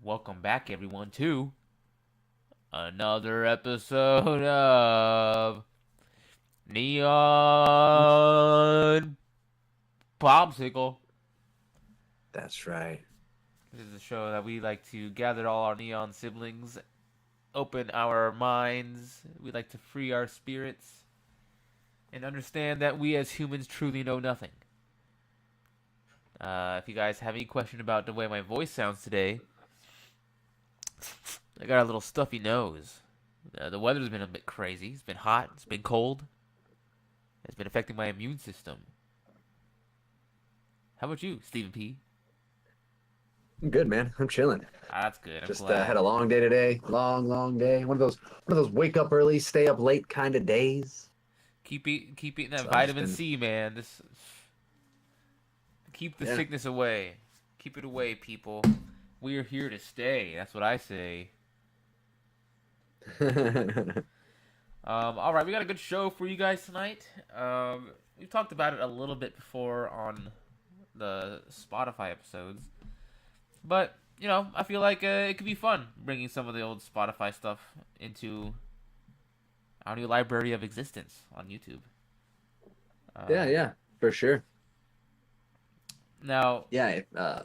Welcome back, everyone, to another episode of Neon Popsicle. That's right. This is a show that we like to gather all our neon siblings, open our minds, we like to free our spirits, and understand that we as humans truly know nothing. If you guys have any question about the way my voice sounds today, I got a little stuffy nose. The weather's been a bit crazy. It's been hot. It's been cold. It's been affecting my immune system. How about you, Stephen P? I'm good, man. I'm chilling. That's good. I'm Just glad. had a long day today. Long day. One of those wake up early, stay up late kind of days. Keep eating that So I've just vitamin been, C, man. This keep the yeah. sickness away. Keep it away, people. We are here to stay. That's what I say. All right, we got a good show for you guys tonight. We've talked about it a little bit before on the Spotify episodes, but I feel like it could be fun bringing some of the old Spotify stuff into our new library of existence on YouTube. Um, Yeah, for sure. Now, Yeah, yeah.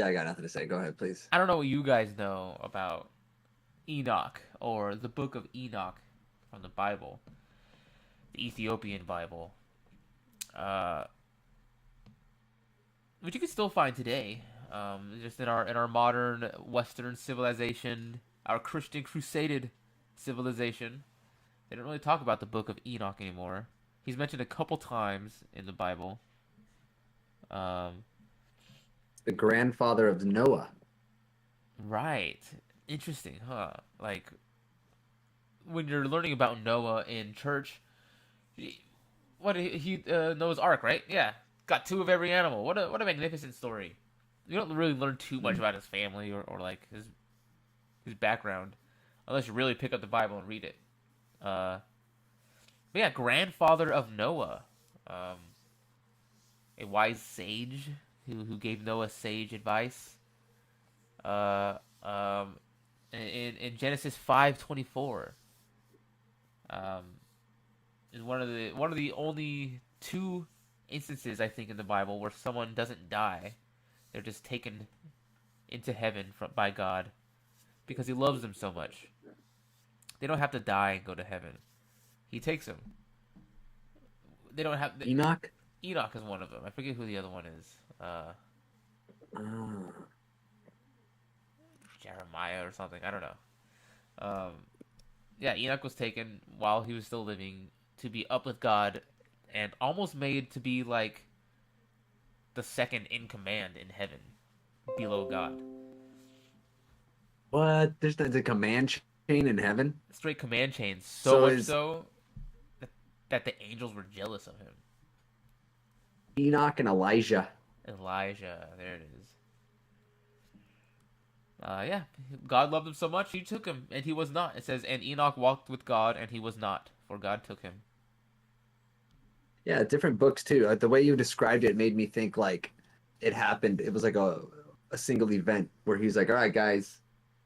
I got nothing to say. Go ahead, please. I don't know what you guys know about Enoch or the Book of Enoch from the Bible, the Ethiopian Bible, uh, which you can still find today, just in our modern Western civilization, our Christian crusaded civilization. They don't really talk about the Book of Enoch anymore. He's mentioned a couple times in the Bible. Um, The grandfather of Noah. right. Interesting, huh? Like when you're learning about Noah in church, what he Noah's Ark, right? Yeah, got two of every animal. What a magnificent story. You don't really learn too much Mm. about his family or like his background, unless you really pick up the Bible and read it. Uh, but yeah, grandfather of Noah, um, a wise sage who gave Noah sage advice. Uh, um, in Genesis 5:24, um, is one of the only two instances I think in the Bible where someone doesn't die; they're just taken into heaven by God because He loves them so much. They don't have to die and go to heaven. He takes them. They don't have. Enoch. Enoch is one of them. I forget who the other one is. Ah. Jeremiah or something. I don't know. Um, yeah, Enoch was taken while he was still living to be up with God, and almost made to be like the second in command in heaven, below God. What? There's the command chain in heaven. Straight command chains, so So much is so that the angels were jealous of him. Enoch and Elijah. Elijah, there it is. Yeah, God loved him so much, he took him, and he was not. It says, and Enoch walked with God, and he was not, for God took him. Yeah, different books too. The way you described it made me think like it happened. It was like a single event where he's like, "All right, guys,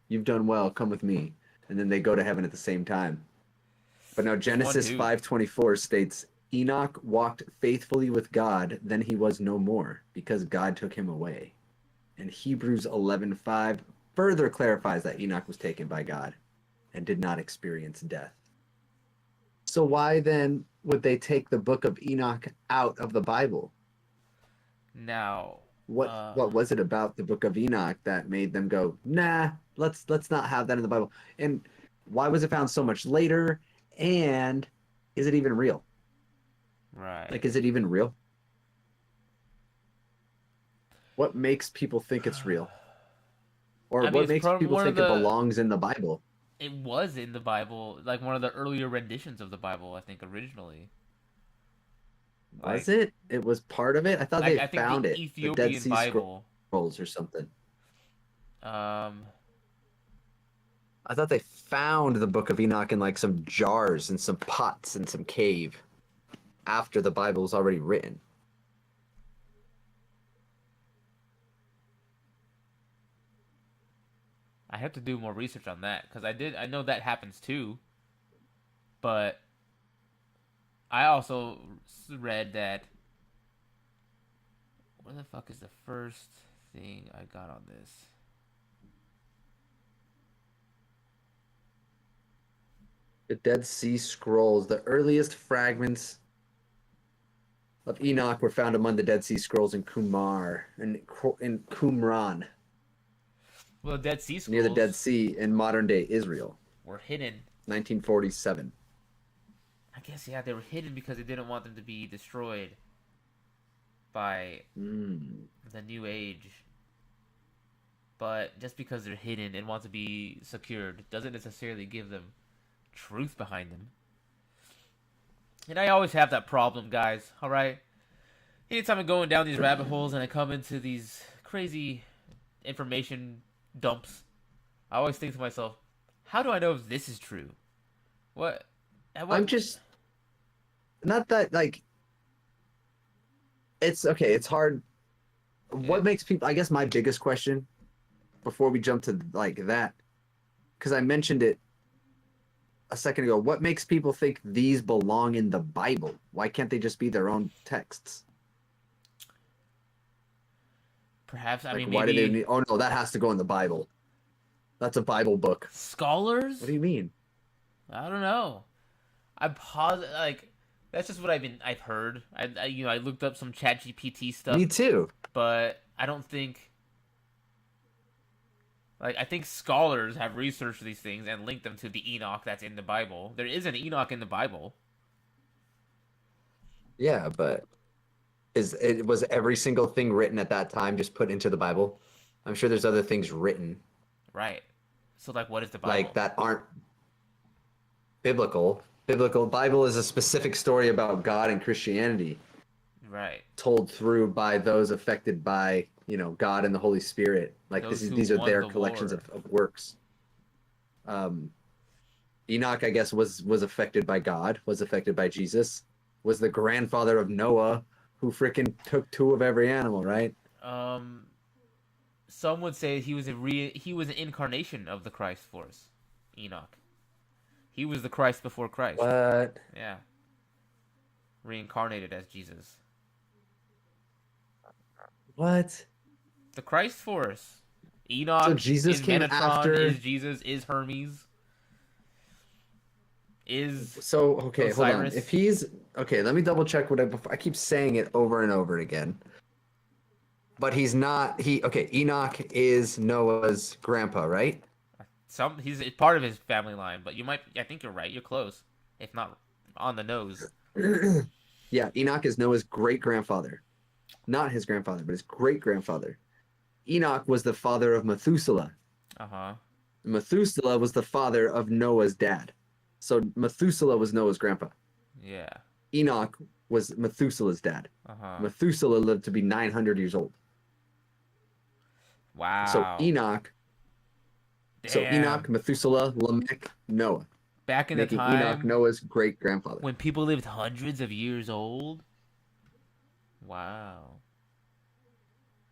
you've done well. Come with me," and then they go to heaven at the same time. But now This one Genesis too. 5:24 states, "Enoch walked faithfully with God, then he was no more, because God took him away." And Hebrews 11:5 further clarifies that Enoch was taken by God and did not experience death. So why then would they take the book of Enoch out of the Bible? Now, What was it about the book of Enoch that made them go, nah, let's not have that in the Bible? And why was it found so much later? And is it even real? right. Like, is it even real? What makes people think it's real? Or I mean, what it's makes probably people one of think it the. belongs in the Bible? It was in the Bible, like one of the earlier renditions of the Bible, I think, originally. Was Like, it? It was part of it? I thought they I think the found it. The Dead Ethiopian Sea Bible. Scrolls or something. Um, I thought they found the book of Enoch in like some jars and some pots in some cave after the Bible was already written. I have to do more research on that because I know that happens too, but I also read that. Where the fuck is the first thing I got on this? The Dead Sea Scrolls, the earliest fragments of Enoch were found among the Dead Sea Scrolls in in Qumran, Well, the Dead Sea near the Dead Scrolls Sea in modern-day Israel, were hidden. 1947. I guess yeah, they were hidden because they didn't want them to be destroyed by the New Age. But just because they're hidden and want to be secured doesn't necessarily give them truth behind them. And I always have that problem, guys, alright? Anytime I'm going down these rabbit holes and I come into these crazy information dumps, I always think to myself, how do I know if this is true? What? I'm just... Not that, like... It's, okay, it's hard. Yeah. What makes people... I guess my biggest question, before we jump to, like, that, because I mentioned it a second ago, what makes people think these belong in the Bible? Why can't they just be their own texts? Perhaps, I like, mean, why maybe... do they need... Oh, no, that has to go in the Bible. That's a Bible book. Scholars? What do you mean? I don't know. I'm positive, like, that's just what I've heard. I looked up some ChatGPT stuff. Me too. But I don't think... Like, I think scholars have researched these things and linked them to the Enoch that's in the Bible. There is an Enoch in the Bible. Yeah, but was every single thing written at that time just put into the Bible? I'm sure there's other things written. Right. So, like, what is the Bible? Like, that aren't biblical. Bible is a specific story about God and Christianity. Right. Told through by those affected by, God and the Holy Spirit. Like, these are their collections of works. Enoch, I guess, was affected by God, was affected by Jesus, was the grandfather of Noah, who freaking took two of every animal, right? Some would say he was an incarnation of the Christ force, Enoch. He was the Christ before Christ. What? Yeah. Reincarnated as Jesus. What? The Christ force. Enoch so Jesus is came Metatron, after... is Jesus, is Hermes. So, okay, Osiris. hold on. If he's... Okay, let me double check what I keep saying it over and over again. But he's not... Enoch is Noah's grandpa, right? He's part of his family line, but I think you're right. You're close. If not on the nose. Yeah, Enoch is Noah's great-grandfather. Not his grandfather, but his great-grandfather. Enoch was the father of Methuselah. Uh-huh. Methuselah was the father of Noah's dad. So Methuselah was Noah's grandpa. Yeah. Enoch was Methuselah's dad. Uh-huh. Methuselah lived to be 900 years old. Wow. So Enoch... Damn. So Enoch, Methuselah, Lamech, Noah. Back in the time... Enoch Noah's great-grandfather. When people lived hundreds of years old? Wow.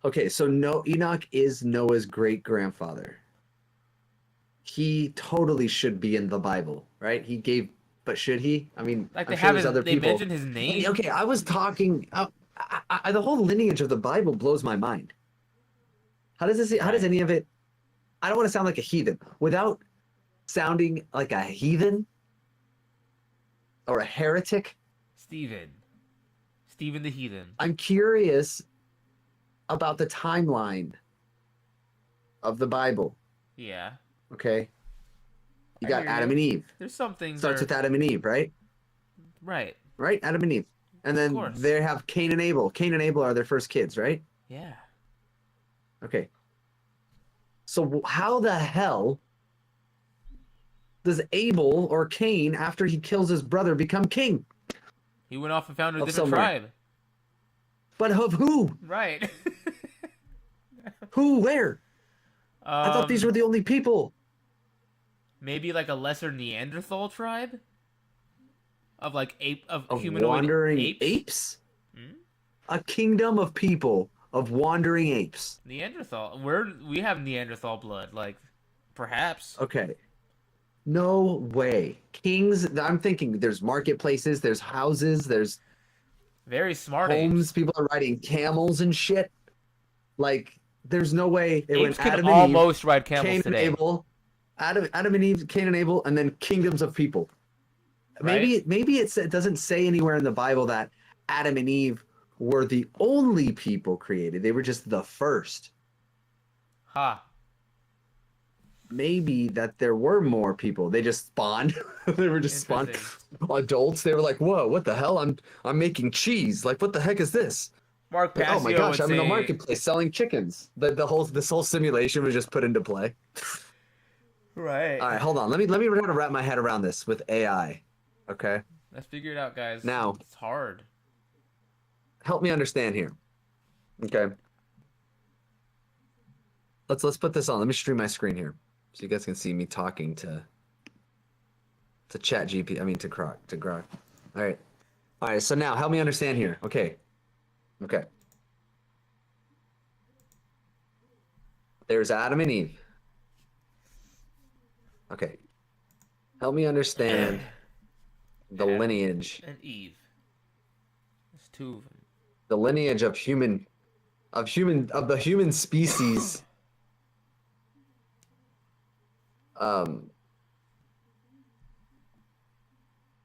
Okay, so Enoch is Noah's great-grandfather. He totally should be in the Bible, right? But should he? I mean, like I'm sure there's other they people. Mentioned his name? Okay, I was talking... the whole lineage of the Bible blows my mind. How does any of it... I don't want to sound like a heathen. Without sounding like a heathen or a heretic. Stephen the heathen. I'm curious about the timeline of the Bible. Yeah. Okay. You got Adam and Eve. There's some things. Starts with Adam and Eve, right? Right. Right? Adam and Eve. And then they have Cain and Abel. Cain and Abel are their first kids, right? Yeah. Okay. So how the hell does Abel or Cain, after he kills his brother, become king? He went off and founded a different tribe. But of who? Right. Who? Where? I thought these were the only people. Maybe like a lesser Neanderthal tribe? Of like humanoid wandering apes? Hmm? A kingdom of people. Of wandering apes. Neanderthal. We have Neanderthal blood. Like, Perhaps. Okay. No way. Kings, I'm thinking there's marketplaces, there's houses, there's Very smart homes. apes. People are riding camels and shit. Like, there's no way it went Apes can Adam and Eve, almost ride camels Cain and today, Abel, Adam and Eve, Cain and Abel, and then kingdoms of people. right? Maybe it doesn't say anywhere in the Bible that Adam and Eve were the only people created. They were just the first. Ha. Maybe that there were more people. They just spawned. They were just spawned Interesting. adults. They were like, "Whoa, what the hell? I'm making cheese. Like, what the heck is this? Mark Like, oh my Passio gosh, would I'm in a say, marketplace selling chickens." This whole simulation was just put into play. right. All right, hold on. Let me try to wrap my head around this with AI. Okay, Let's figure it out, guys. now It's hard. help me understand here. Okay, let's put this on. Let me stream my screen here so you guys can see me talking to Chat GP. I mean to Grok. All right. So now help me understand here. Okay. There's Adam and Eve. Okay. Help me understand the Adam lineage, and Eve. There's two of them. the lineage of the human species.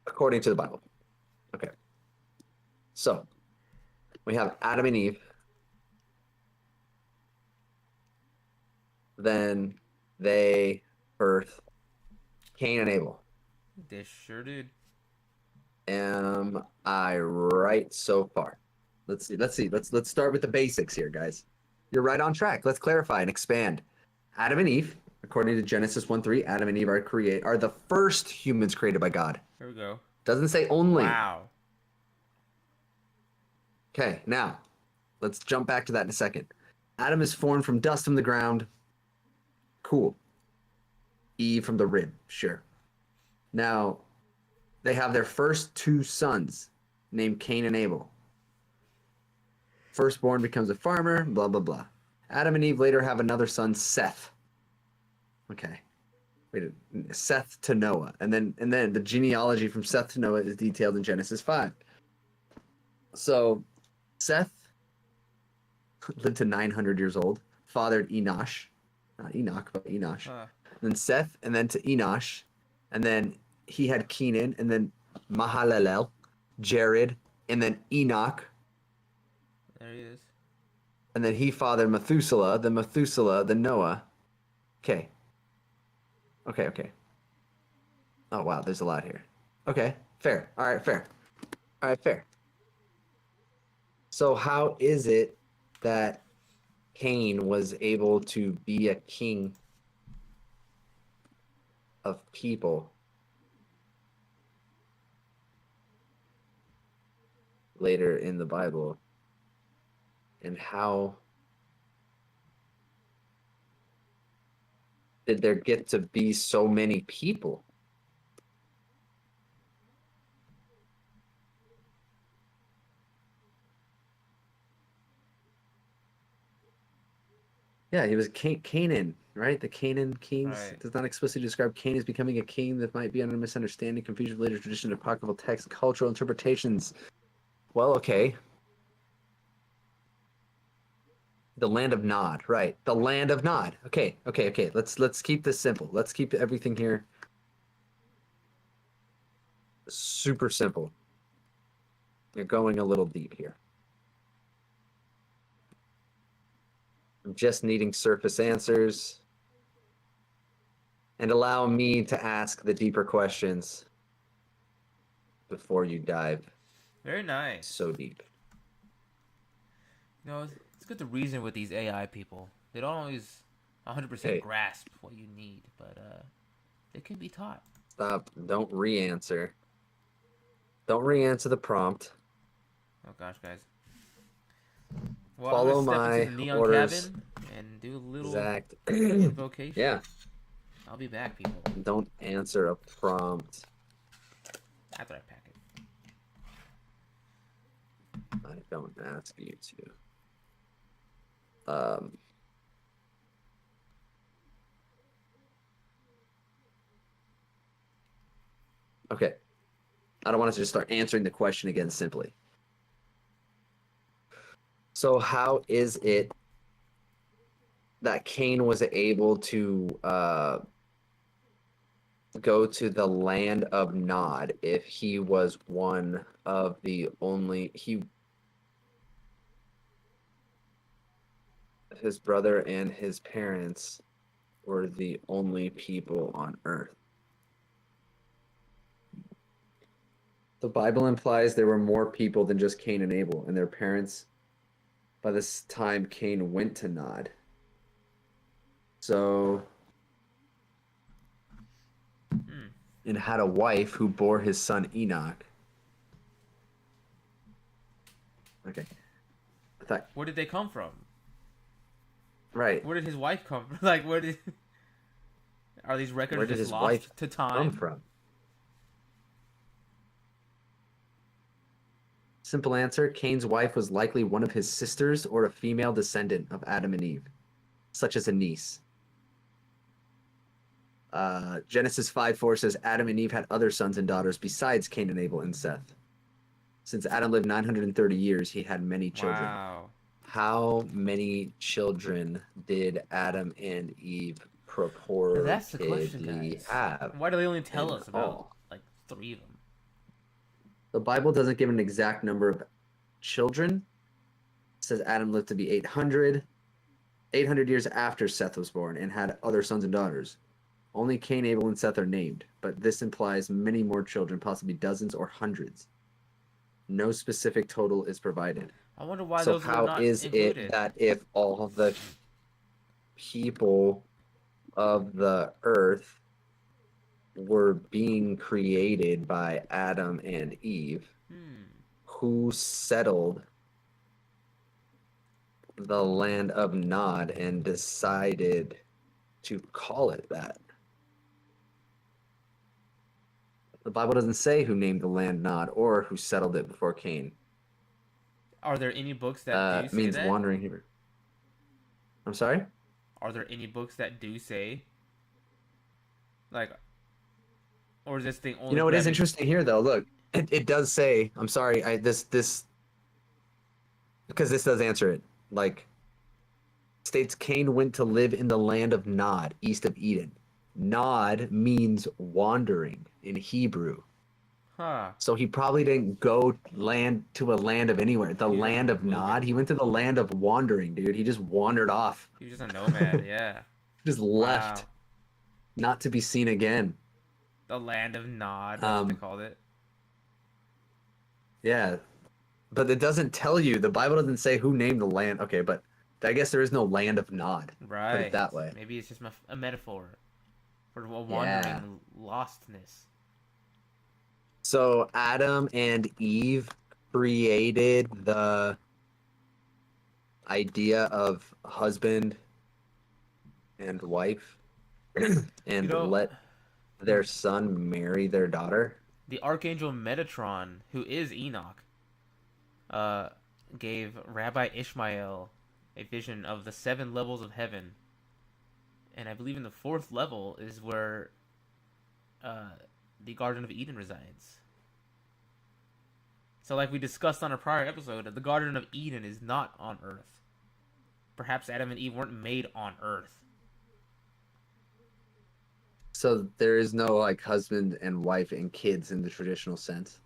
According to the Bible. Okay. So we have Adam and Eve. Then they birth Cain and Abel. They sure did. Am I right so far? Let's see. Let's start with the basics here, guys. You're right on track. Let's clarify and expand. Adam and Eve, according to Genesis 1:3, Adam and Eve are the first humans created by God. Here we go. Doesn't say only. Wow. Okay, now let's jump back to that in a second. Adam is formed from dust from the ground. Cool. Eve from the rib. Sure. Now, they have their first two sons named Cain and Abel. Firstborn becomes a farmer, blah, blah, blah. Adam and Eve later have another son, Seth. Okay. Wait, Seth to Noah. And then the genealogy from Seth to Noah is detailed in Genesis 5. So, Seth lived to 900 years old, fathered Enosh. Not Enoch, but Enosh. Then Seth, and then to Enosh. And then he had Kenan, and then Mahalalel, Jared, and then Enoch. There he is. And then he fathered Methuselah, then Noah. Okay. Oh, wow, there's a lot here. Okay, fair. All right, fair. So how is it that Cain was able to be a king of people later in the Bible? And how did there get to be so many people? Yeah, he was Canaan, right? The Canaan kings. Right. Does not explicitly describe Cain as becoming a king. That might be under misunderstanding, confusion of later tradition, apocryphal texts, cultural interpretations. Well, okay. The land of Nod, right? The land of Nod. Okay. Let's keep this simple. Let's keep everything here super simple. You're going a little deep here. I'm just needing surface answers. And allow me to ask the deeper questions before you dive Very nice. so deep. You know, it's good to reason with these AI people. They don't always 100% grasp what you need, but they can be taught. Stop. Don't re-answer. Don't re-answer the prompt. Oh gosh, guys. Well, Follow I'm gonna my step into the neon orders. cabin and do a little Exact. invocation. Yeah. I'll be back, people. Don't answer a prompt. After I pack it. I don't ask you to. Okay. I don't want us to just start answering the question again simply. So how is it that Cain was able to go to the land of Nod if he was one of the only his brother and his parents were the only people on earth? The Bible implies there were more people than just Cain and Abel, and their parents by this time Cain went to Nod. So and had a wife who bore his son Enoch. Okay. I thought, Where did they come from? right. Where did his wife come from? Like, where did... Are these Where records did just his lost wife to come time? from? Simple answer, Cain's wife was likely one of his sisters or a female descendant of Adam and Eve, such as a niece. Genesis 5:4 says Adam and Eve had other sons and daughters besides Cain and Abel and Seth. Since Adam lived 930 years, he had many children. Wow. How many children did Adam and Eve purportedly That's the question, guys. have? Why do they only tell in us about, all? like, 3 of them? The Bible doesn't give an exact number of children. It says Adam lived to be 800 years after Seth was born and had other sons and daughters. Only Cain, Abel, and Seth are named, but this implies many more children, possibly dozens or hundreds. No specific total is provided. I wonder why So those were how not is included. it that if all of the people of the earth were being created by Adam and Eve, who settled the land of Nod and decided to call it that? The Bible doesn't say who named the land Nod or who settled it before Cain. Are there any books that do say means that? wandering Hebrew. I'm sorry? Are there any books that do say, like, or is this thing only? You know, it is interesting here, though. Look, it does say. I'm sorry. This because this does answer it. Like, states Cain went to live in the land of Nod, east of Eden. Nod means wandering in Hebrew. Huh. So he probably didn't go to a land of anywhere. The land of Nod. He went to the land of wandering, dude. He just wandered off. He was just a nomad, yeah. Just left. Wow. Not to be seen again. The land of Nod, that's what they called it. Yeah. But it doesn't tell you. The Bible doesn't say who named the land. Okay, but I guess there is no land of Nod. Right. Put it that way. Maybe it's just a metaphor for a wandering lostness. So Adam and Eve created the idea of husband and wife and let their son marry their daughter. The archangel Metatron, who is Enoch, gave Rabbi Ishmael a vision of the 7 levels of heaven. And I believe in the 4th level is where the Garden of Eden resides. So like we discussed on a prior episode, the Garden of Eden is not on Earth. Perhaps Adam and Eve weren't made on Earth. So there is no like husband and wife and kids in the traditional sense.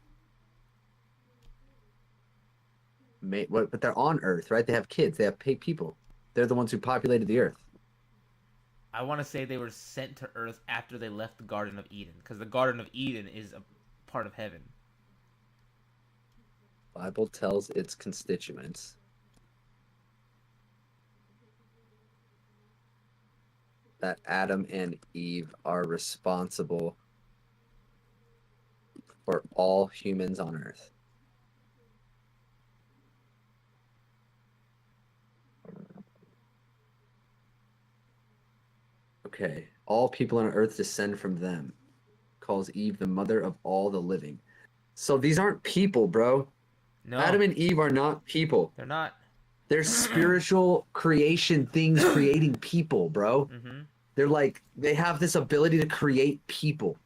But they're on Earth, right? They have kids. They have people. They're the ones who populated the Earth. I want to say they were sent to Earth after they left the Garden of Eden, because the Garden of Eden is a part of heaven. Bible tells its constituents that Adam and Eve are responsible for all humans on Earth. Okay. All people on Earth descend from them. Calls Eve the mother of all the living. So these aren't people, bro. No. Adam and Eve are not people. They're not. They're spiritual creation things creating people, bro. Mm-hmm. They're like, they have this ability to create people.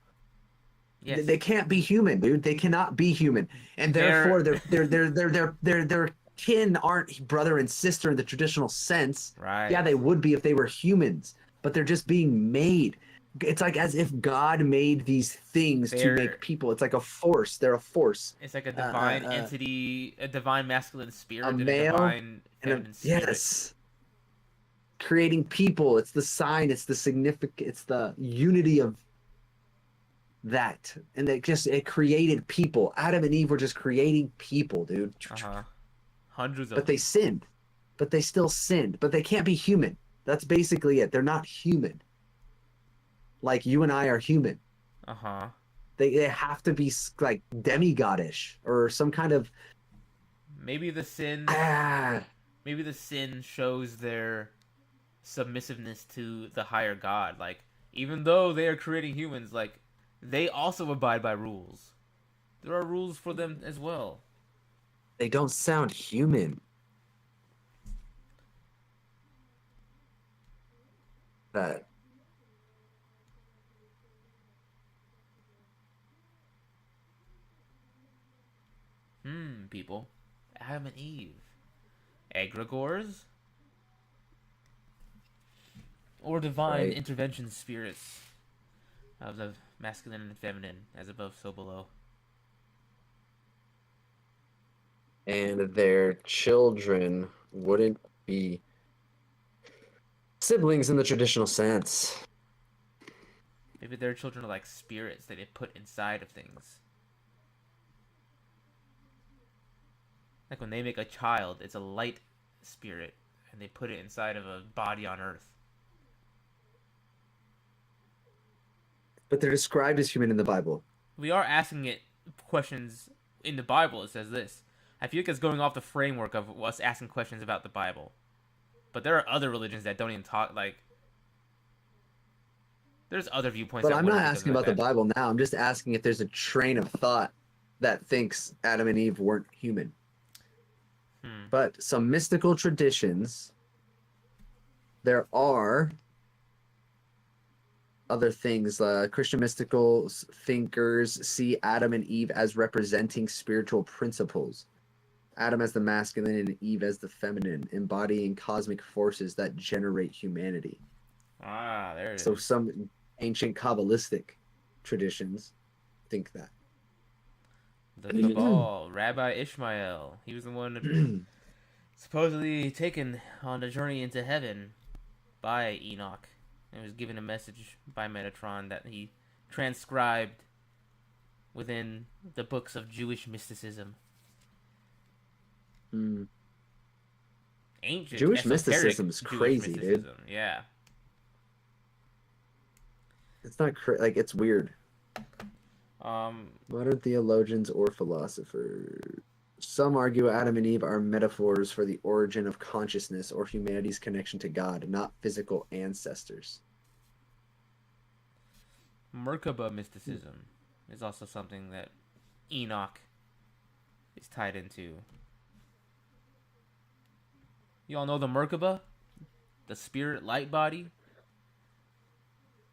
Yes. They can't be human, dude. They cannot be human, and therefore their kin aren't brother and sister in the traditional sense. Yeah, Right. they would be if they were humans, but they're just being made. It's like as if God made these things to They're make people. It's like a force. They're a force. it's like a Uh, divine uh, uh, entity, a divine masculine a spirit and a male divine and a feminine spirit. yes, creating people. It's the sign. It's the significant. It's the unity of that, and it created people. Adam and Eve were just creating people, dude. Uh-huh. Hundreds of But they them. sinned. But they still sinned. But they can't be human. That's basically it. They're not human. Like you and I are human. Uh-huh. They have to be like demigodish or some kind of Maybe the sin ah. maybe the sin shows their submissiveness to the higher god. Like, even though they are creating humans, like, they also abide by rules. There are rules for them as well. They don't sound human. That People. Adam and Eve. Egregores? Or divine right. intervention spirits of the masculine and feminine, as above, so below. And their children wouldn't be siblings in the traditional sense. Maybe their children are like spirits that they put inside of things. Like when they make a child, it's a light spirit, and they put it inside of a body on Earth. But they're described as human in the Bible. We are asking it questions in the Bible. It says this. I feel like it's going off the framework of us asking questions about the Bible. But there are other religions that don't even talk, like, there's other viewpoints. But that I'm not wouldn't think of asking it about like the that. Bible now. I'm just asking if there's a train of thought that thinks Adam and Eve weren't human. But some mystical traditions, there are other things. Christian mystical thinkers see Adam and Eve as representing spiritual principles. Adam as the masculine and Eve as the feminine, embodying cosmic forces that generate humanity. Ah, there it So is. some ancient Kabbalistic traditions think that. The Cabal, Rabbi Ishmael. He was the one supposedly taken on the journey into heaven by Enoch, and was given a message by Metatron that he transcribed within the books of Jewish mysticism. Ancient Jewish esoteric mysticism is Jewish crazy, mysticism. dude. Yeah. It's not like it's weird. Um. Modern theologians or philosophers. Some argue Adam and Eve are metaphors for the origin of consciousness or humanity's connection to God, not physical ancestors. Merkaba mysticism is also something that Enoch is tied into. You all know the Merkaba? The spirit light body?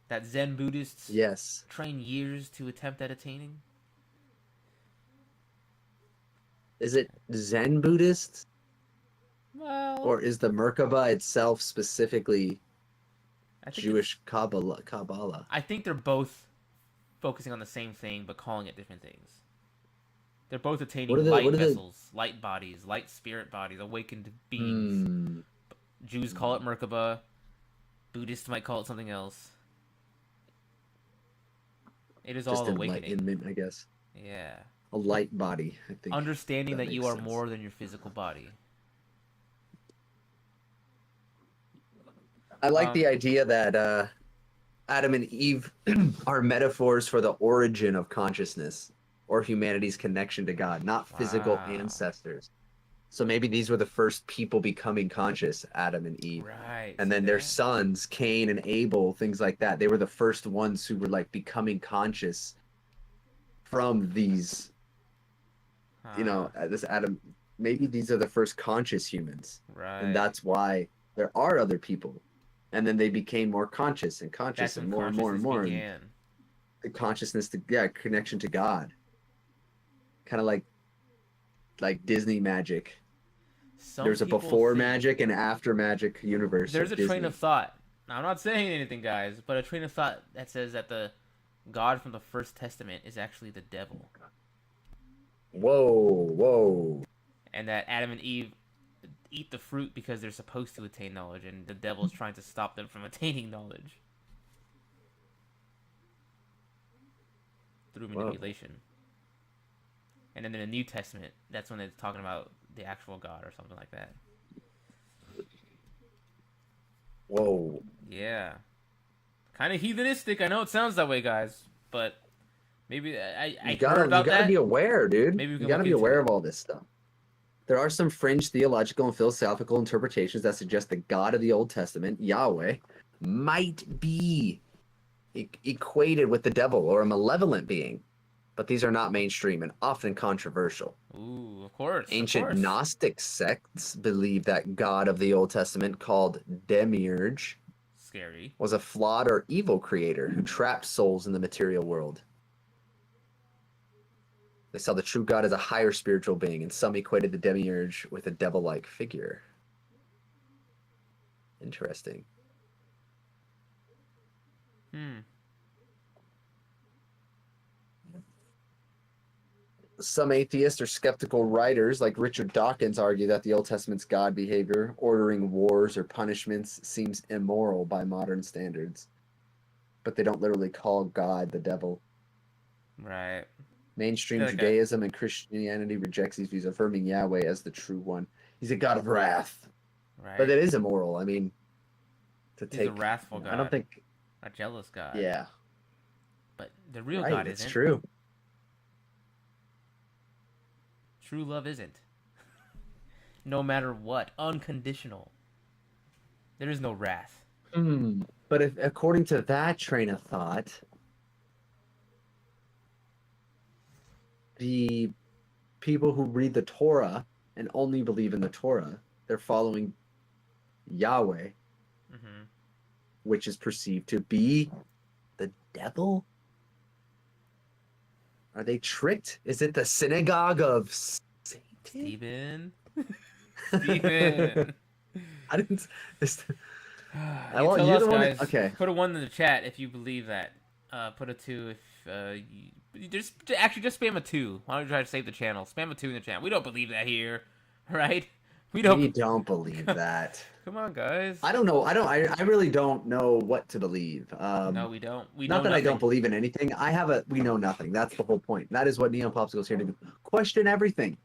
That Zen Buddhists Yes. train years to attempt at attaining? Is it Zen Buddhist? Well, Or is the Merkaba itself specifically I think Jewish Kabbalah? I think they're both focusing on the same thing but calling it different things. They're both attaining light vessels, light bodies, light spirit bodies, awakened beings. Jews call it Merkaba. Buddhists might call it something else. It is all awakening. Enlightenment, I guess. Yeah. A light body, I think. Understanding that you are more than your physical body. I like the idea that Adam and Eve are metaphors for the origin of consciousness or humanity's connection to God, not physical ancestors. So maybe these were the first people becoming conscious, Adam and Eve. Right. And then their sons, Cain and Abel, things like that. They were the first ones who were like becoming conscious from these, this Adam. Maybe these are the first conscious humans. Right. And that's why there are other people. And then they became more conscious and conscious and more and more and more. the consciousness to connection to God. Kind of like Disney magic. Some There's a people before think magic and after magic universe there's of a Disney. train of thought. Now, I'm not saying anything, guys, but a train of thought that says that the God from the First Testament is actually the devil, Whoa. and that Adam and Eve eat the fruit because they're supposed to attain knowledge, and the devil's trying to stop them from attaining knowledge through manipulation. And then in the New Testament, that's when it's talking about the actual God or something like that. Whoa. Yeah. Kind of heathenistic. I know it sounds that way, guys, but maybe I heard about You gotta that. be aware, dude. Maybe we can You gotta look be into aware it. of all this stuff. There are some fringe theological and philosophical interpretations that suggest the God of the Old Testament, Yahweh, might be equated with the devil or a malevolent being, but these are not mainstream and often controversial. Ooh, of course. Ancient Gnostic sects believe that God of the Old Testament, called Demiurge, Scary. was a flawed or evil creator who trapped souls in the material world. They saw the true God as a higher spiritual being, and some equated the Demiurge with a devil-like figure. Interesting. Some atheists or skeptical writers, like Richard Dawkins, argue that the Old Testament's God behavior, ordering wars or punishments, seems immoral by modern standards. But they don't literally call God the devil. Right. Mainstream Judaism and Christianity rejects these views, affirming Yahweh as the true one. He's a God of wrath. Right. But it is immoral. I mean, He's a wrathful God. I don't think... A jealous God. Yeah. But the real God isn't. It's true. True love isn't. No matter what. Unconditional. There is no wrath. But if, according to that train of thought, the people who read the Torah and only believe in the Torah, they're following Yahweh, which is perceived to be the devil? Are they tricked? Is it the synagogue of Satan? Steven? Steven! I didn't... I want you the guys. Okay. Put a 1 in the chat if you believe that. Put a 2 if you just spam a 2. Why don't you try to save the channel? Spam a 2 in the chat. We don't believe that here, right? We don't believe that. Come on, guys. I don't know. I really don't know what to believe. No, we don't. Not that I don't believe in anything. We know nothing. That's the whole point. That is what Neon Popsicle is here to do. Question everything.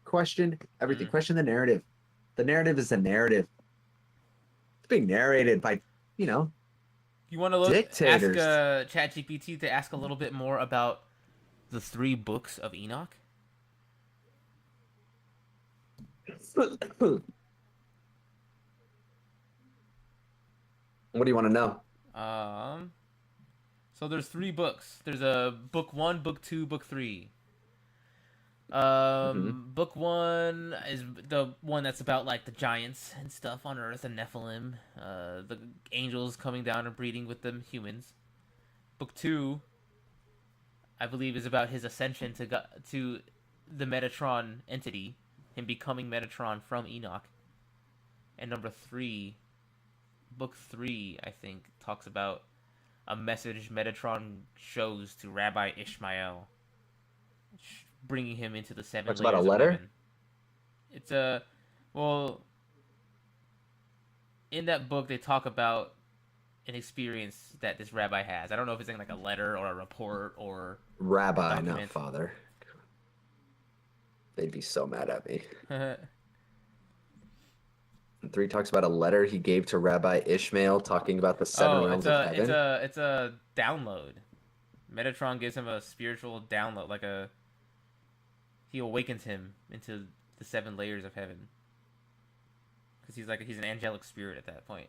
Question everything. Question the narrative. The narrative is a narrative. It's being narrated by, You want to dictators. Ask ChatGPT to ask a little bit more about the 3 books of Enoch? What do you want to know? So there's 3 books. There's a book 1, book 2, book 3. Book 1 is the one that's about like the giants and stuff on Earth and Nephilim, the angels coming down and breeding with the humans. Book 2, I believe, is about his ascension to the Metatron entity, him becoming Metatron from Enoch. And book 3, I think, talks about a message Metatron shows to Rabbi Ishmael, bringing him into the 7 layers about a of letter? heaven. It's in that book they talk about an experience that this rabbi has. I don't know if it's in like a letter or a report or rabbi, not father. They'd be so mad at me. And 3 talks about a letter he gave to Rabbi Ishmael talking about the 7 realms of heaven. It's a download. Metatron gives him a spiritual download, he awakens him into the 7 layers of heaven. Because he's an angelic spirit at that point.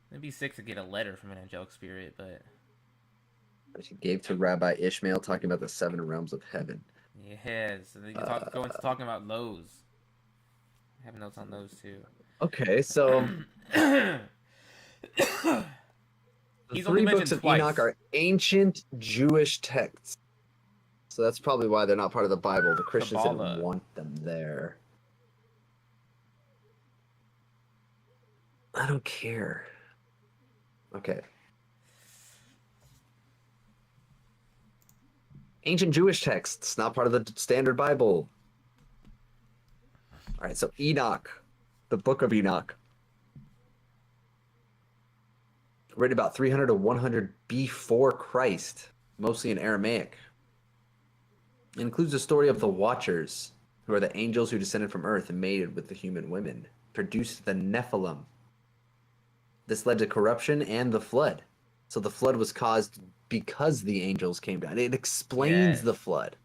It'd be sick to get a letter from an angelic spirit, but... He gave to Rabbi Ishmael talking about the 7 realms of heaven. Yes, and then you go into talking about those. I have notes on those too. Okay, so The He's only three books mentioned of twice. Enoch are ancient Jewish texts. So that's probably why they're not part of the Bible. The Christians Kabbalah. didn't want them there. I don't care. Okay. Ancient Jewish texts, not part of the standard Bible. All right, so Enoch, the book of Enoch, written about 300 to 100 before Christ, mostly in Aramaic. It includes the story of the Watchers, who are the angels who descended from earth and mated with the human women, produced the Nephilim. This led to corruption and the flood. So the flood was caused because the angels came down. It explains Yes. the flood.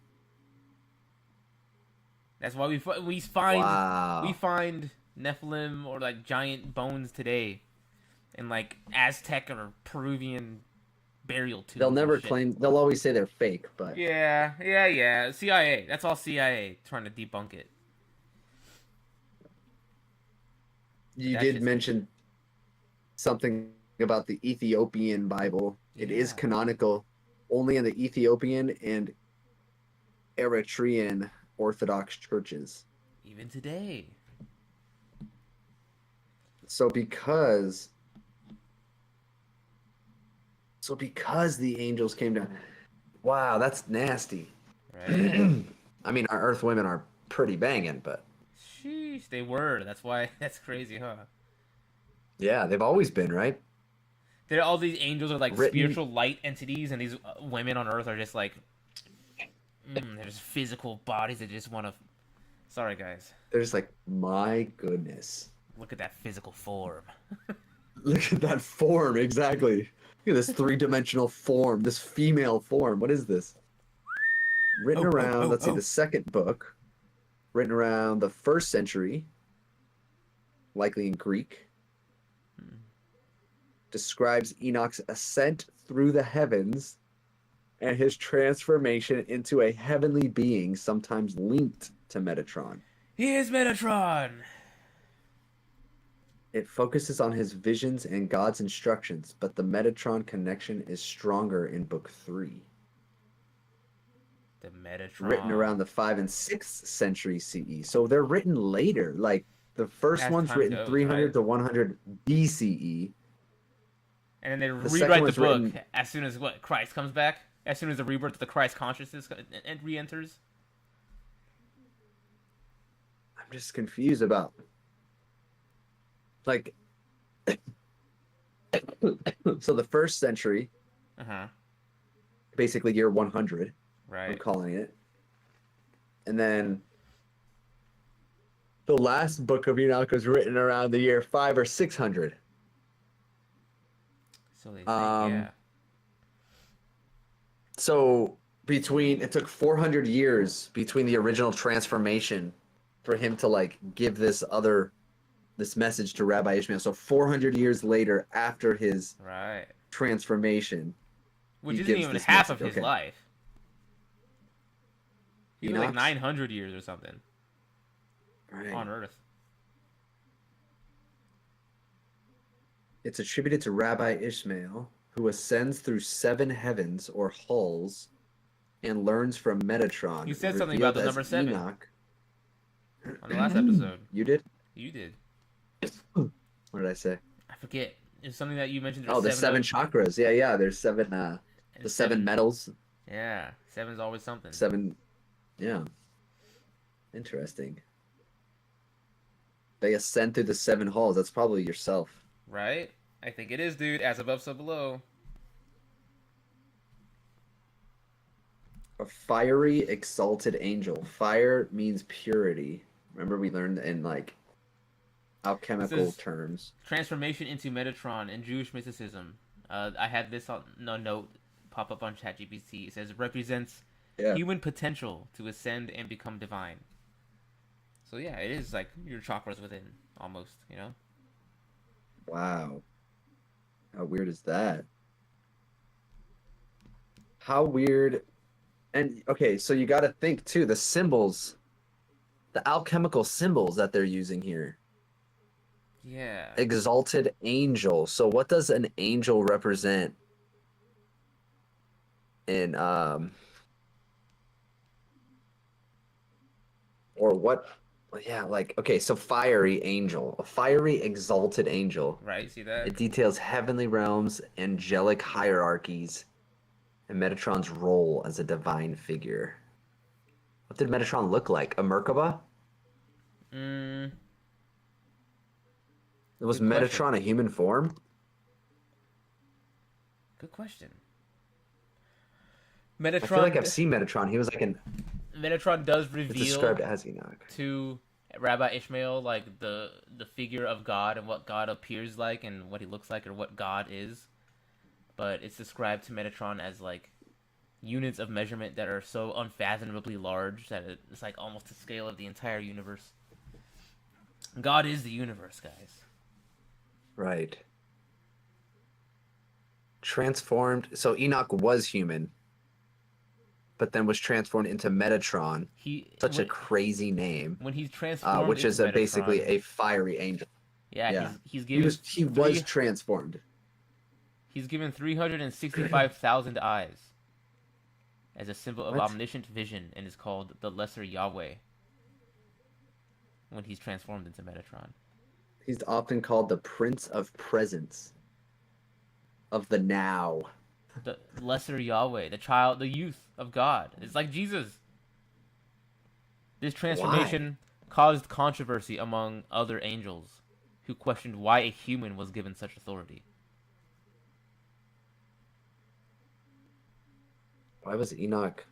That's why we find Wow. Nephilim or like giant bones today, in like Aztec or Peruvian burial tombs. They'll never and shit. claim. They'll always say they're fake, but Yeah. CIA. That's all CIA trying to debunk it. you That did shit's- mention something about the Ethiopian Bible. It is Yeah. canonical only in the Ethiopian and Eritrean Orthodox churches. Even today. So because the angels came down. Wow, that's nasty. Right? I mean, our Earth women are pretty banging, but Sheesh, they were. That's why. That's crazy, huh? yeah, they've always been, right? All these angels are like Written- spiritual light entities, and these women on Earth are just like, they're just physical bodies that just want to. Sorry, guys. They're just like, my goodness. Look at that physical form. Look at that form, exactly. Look at this three-dimensional form, this female form. What is this? Written around, let's see, the second book, written around the 1st century, likely in Greek, describes Enoch's ascent through the heavens and his transformation into a heavenly being, sometimes linked to Metatron. Here's Metatron. It focuses on his visions and God's instructions, but the Metatron connection is stronger in Book 3. The Metatron. Written around the 5th and 6th century CE. So they're written later. Like, the first As one's time written goes, 300 right? to 100 BCE. And then they The second rewrite the one's book written- as soon as Christ comes back. As soon as the rebirth of the Christ consciousness re-enters. I'm just confused about, like, so the 1st century, Uh huh. basically year 100, I'm Right. calling it. And then the last book of Enoch was written around the year 500 or 600. So they think, Um, So it took 400 years between the original transformation for him to like give this message to Rabbi Ishmael. So 400 years later, after his Right. transformation, Which he isn't gives even this half of message. his Okay. life. He was like Enoch's? 900 years or something right. on Earth. It's attributed to Rabbi Ishmael, who ascends through 7 heavens or halls and learns from Metatron. You said something about the revealed number as 7 Enoch. on the last episode. You did? You did. What did I say? I forget. It's something that you mentioned. Oh, the 7 chakras. Yeah. There's 7. and The 7 metals. Yeah, 7's always something. 7. Yeah. Interesting. They ascend through the 7 halls. That's probably yourself. Right? I think it is, dude. As above, so below. A fiery, exalted angel. Fire means purity. Remember we learned in like alchemical This is- terms. Transformation into Metatron in Jewish mysticism. I had this on a note pop up on ChatGPT. It says represents Yeah. human potential to ascend and become divine. So yeah, it is like your chakras within, almost. You know. Wow. How weird is that? How weird. And okay, so you got to think too, the symbols, the alchemical symbols that they're using here. Yeah. Exalted angel. So what does an angel represent in or what yeah, like okay, so fiery angel. A fiery exalted angel. Right. See that? It details heavenly realms, angelic hierarchies, and Metatron's role as a divine figure. What did Metatron look like? A Merkaba? Mm. Was Good question. Metatron a human form? Good question. I feel like Metatron. I've seen Metatron. He was like an Metatron does it's reveal described as Enoch. to Rabbi Ishmael like the figure of God and what God appears like and what he looks like or what God is. But it's described to Metatron as like units of measurement that are so unfathomably large that it's like almost the scale of the entire universe. God is the universe, guys. Right. Transformed. So Enoch was human, but then was transformed into Metatron. He Such a crazy name. when he's transformed Which into is basically Metatron, a fiery angel. yeah, Yeah. he's He given was transformed. he's given 365,000 eyes as a symbol of What? omniscient vision and is called the Lesser Yahweh when he's transformed into Metatron. He's often called the Prince of Presence of the now. The Lesser Yahweh, the child, the youth of God. It's like Jesus. This Why? transformation caused controversy among other angels who questioned why a human was given such authority. Why was Enoch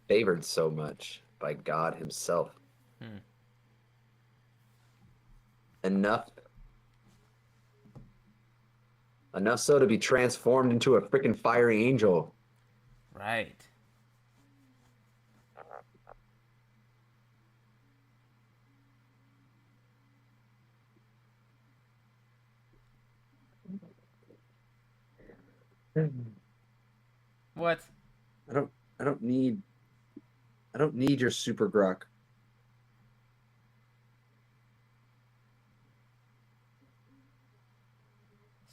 favored so much by God himself? Hmm. Enough enough so to be transformed into a freaking fiery angel. Right. What? I don't I don't need I don't need your super grok.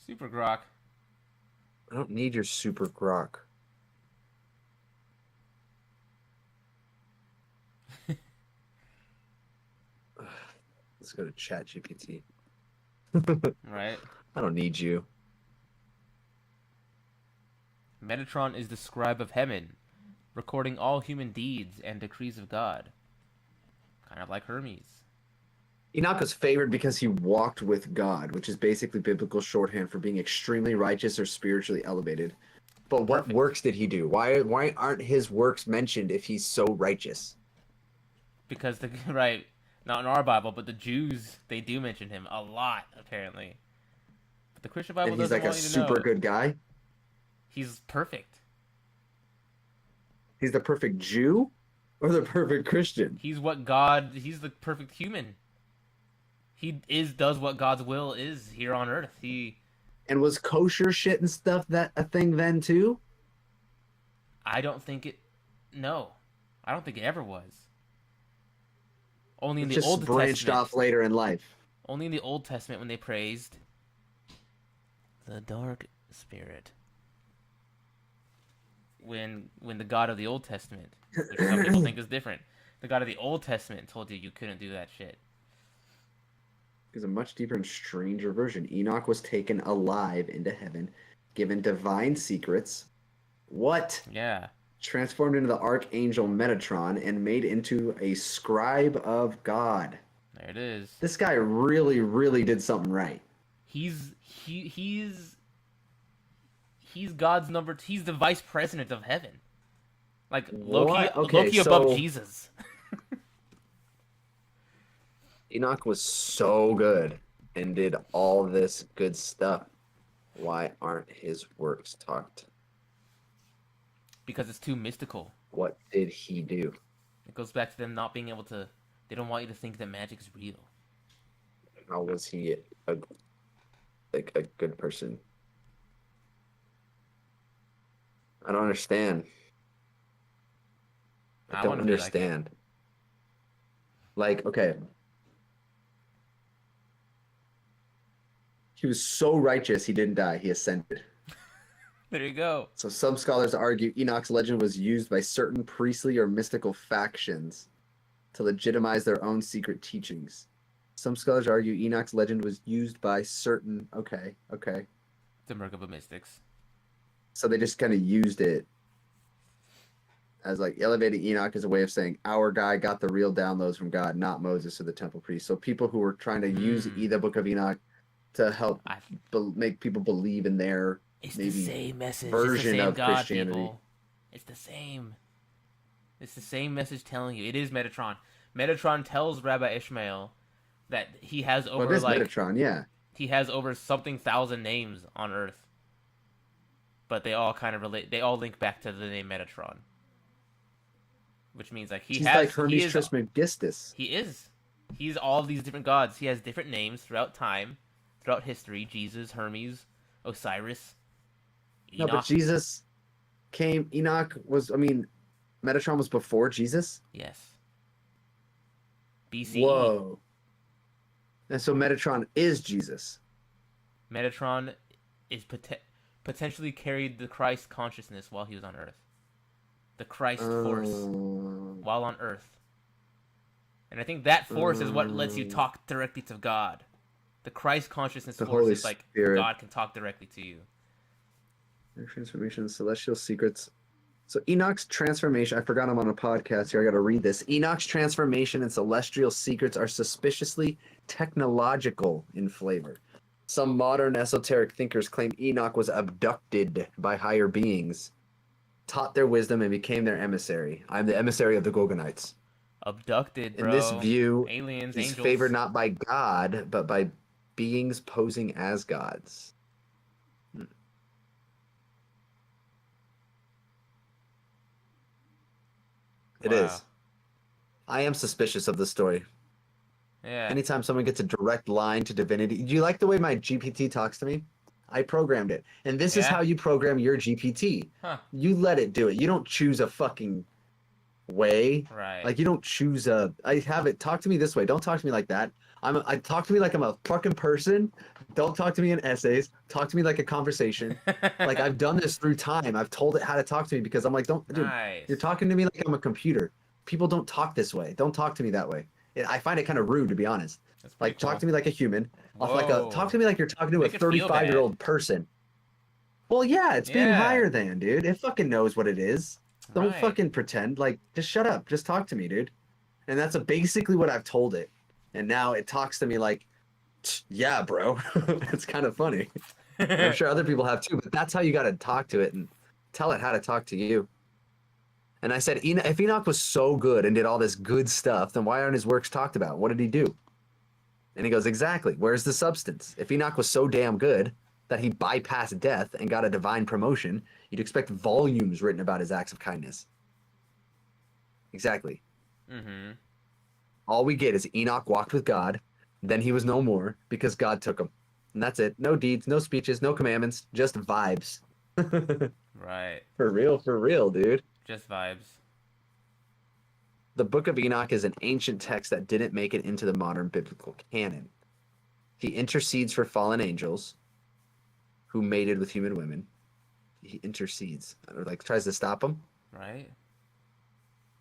Super Grok. I don't need your super grok. Let's go to ChatGPT. Right. I don't need you. Metatron is the scribe of heaven, recording all human deeds and decrees of God. Kind of like Hermes. Enoch was favored because he walked with God, which is basically biblical shorthand for being extremely righteous or spiritually elevated. But what Perfect. works did he do? Why aren't his works mentioned if he's so righteous? Because the right, not in our Bible, but the Jews they do mention him a lot apparently. But the Christian And Bible he's doesn't like a want you to know super it. good guy. He's perfect. He's the perfect Jew or the perfect Christian? He's what God. He's the perfect human. He does what God's will is here on earth. He. And was kosher shit and stuff that a thing then too? I don't think it. No, I don't think it ever was. Only in It the just Old branched Testament. off later in life. Only in the Old Testament when they praised the dark spirit. When the God of the Old Testament, which some people think is different, the God of the Old Testament told you couldn't do that shit. Is a much deeper and stranger version. Enoch was taken alive into heaven, given divine secrets. What? Yeah, Transformed into the archangel Metatron and made into a scribe of God. there it is. This guy really, really did something right. He's God's number. He's the vice president of heaven. Like Loki, What? Okay, Loki above so Jesus. Enoch was so good and did all this good stuff. Why aren't his works talked? Because it's too mystical. What did he do? It goes back to them not being able to. They don't want you to think that magic's real. How was he a a good person? I don't understand. I I don't want to be like him. understand. Like, okay. He was so righteous he didn't die. He ascended. There you go. So some scholars argue Enoch's legend was used by certain priestly or mystical factions to legitimize their own secret teachings. Some scholars argue Enoch's legend was used by certain... Okay. The Merkaba mystics. So they just kind of used it as like elevating Enoch as a way of saying our guy got the real downloads from God, not Moses or the temple priest. So people who were trying to use the book of Enoch to help make people believe in their maybe the same message. version of God, Christianity. People. It's the same. It's the same message telling you. It is Metatron. Metatron tells Rabbi Ishmael that he has over Metatron, yeah. He has over something thousand names on Earth. But they all kind of relate. They all link back to the name Metatron. Which means like He's like Hermes Trismegistus. He is. He's all these different gods. He has different names throughout time, throughout history. Jesus, Hermes, Osiris, Enoch. No, but Jesus came. Enoch was. I mean, Metatron was before Jesus. Yes. BCE. Whoa. And so Metatron is Jesus. Metatron is potentially carried the Christ consciousness while he was on Earth. The Christ force while on Earth. And I think that force is what lets you talk directly to God. The Christ consciousness force Holy is like Spirit. God can talk directly to you. Transformation, celestial secrets. So Enoch's transformation, I forgot I'm on a podcast here, I gotta read this. Enoch's transformation and celestial secrets are suspiciously technological in flavor. Some modern esoteric thinkers claim Enoch was abducted by higher beings, taught their wisdom, and became their emissary. I'm the emissary of the Gorgonites. Abducted, bro. In this view, aliens, he's angels. favored not by God, but by beings posing as gods. It is. I am suspicious of this story. Yeah. Anytime someone gets a direct line to divinity. Do you like the way my GPT talks to me? I programmed it. And this is how you program your GPT. Huh. You let it do it. You don't choose a fucking way. Right. Like you don't choose a... I have it. Talk to me this way. Don't talk to me like that. I talk to me like I'm a fucking person. Don't talk to me in essays. Talk to me like a conversation. Like I've done this through time. I've told it how to talk to me because I'm like, dude, you're talking to me like I'm a computer. People don't talk this way. Don't talk to me that way. I find it kind of rude, to be honest. Like talk to me like a human. Talk to me like you're talking to a 35-year-old person. Well, yeah, it's being higher than, dude. It fucking knows what it is. Don't fucking pretend. Like, just shut up. Just talk to me, dude. And that's basically what I've told it. And now it talks to me like, yeah, bro. It's kind of funny. I'm sure other people have too, but that's how you got to talk to it and tell it how to talk to you. And I said, if Enoch was so good and did all this good stuff, then why aren't his works talked about? What did he do? And he goes, exactly. Where's the substance? If Enoch was so damn good that he bypassed death and got a divine promotion, you'd expect volumes written about his acts of kindness. Exactly. Mm-hmm. All we get is Enoch walked with God, then he was no more because God took him. And that's it. No deeds, no speeches, no commandments, just vibes. Right. For real, dude. Just vibes. The Book of Enoch is an ancient text that didn't make it into the modern biblical canon. He intercedes for fallen angels who mated with human women. He intercedes, or like tries to stop them. Right.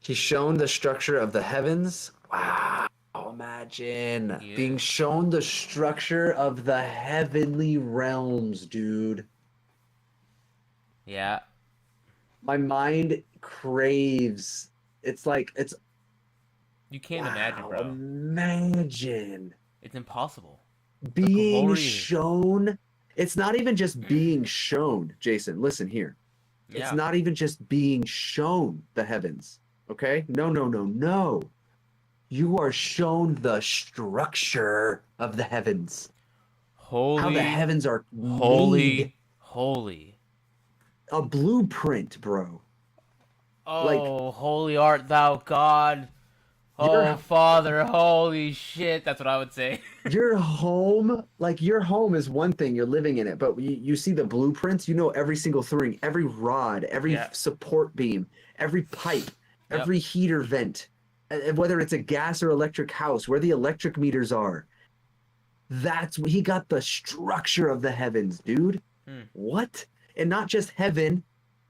He's shown the structure of the heavens. Wow, imagine being shown the structure of the heavenly realms, dude. Yeah. My mind craves. It's you can't imagine, bro. Imagine. It's impossible. Being shown. It's not even just being shown, Jason. Listen here. Yeah. It's not even just being shown the heavens. Okay? No. You are shown the structure of the heavens. Holy. How the heavens are holy. A blueprint, bro. Oh, holy art thou, God. Oh, Father, holy shit. That's what I would say. Your home is one thing. You're living in it. But you see the blueprints. You know every single thing, every rod, every support beam, every pipe, every heater vent. Whether it's a gas or electric house, where the electric meters are. That's he got the structure of the heavens, dude. Hmm. What? And not just heaven,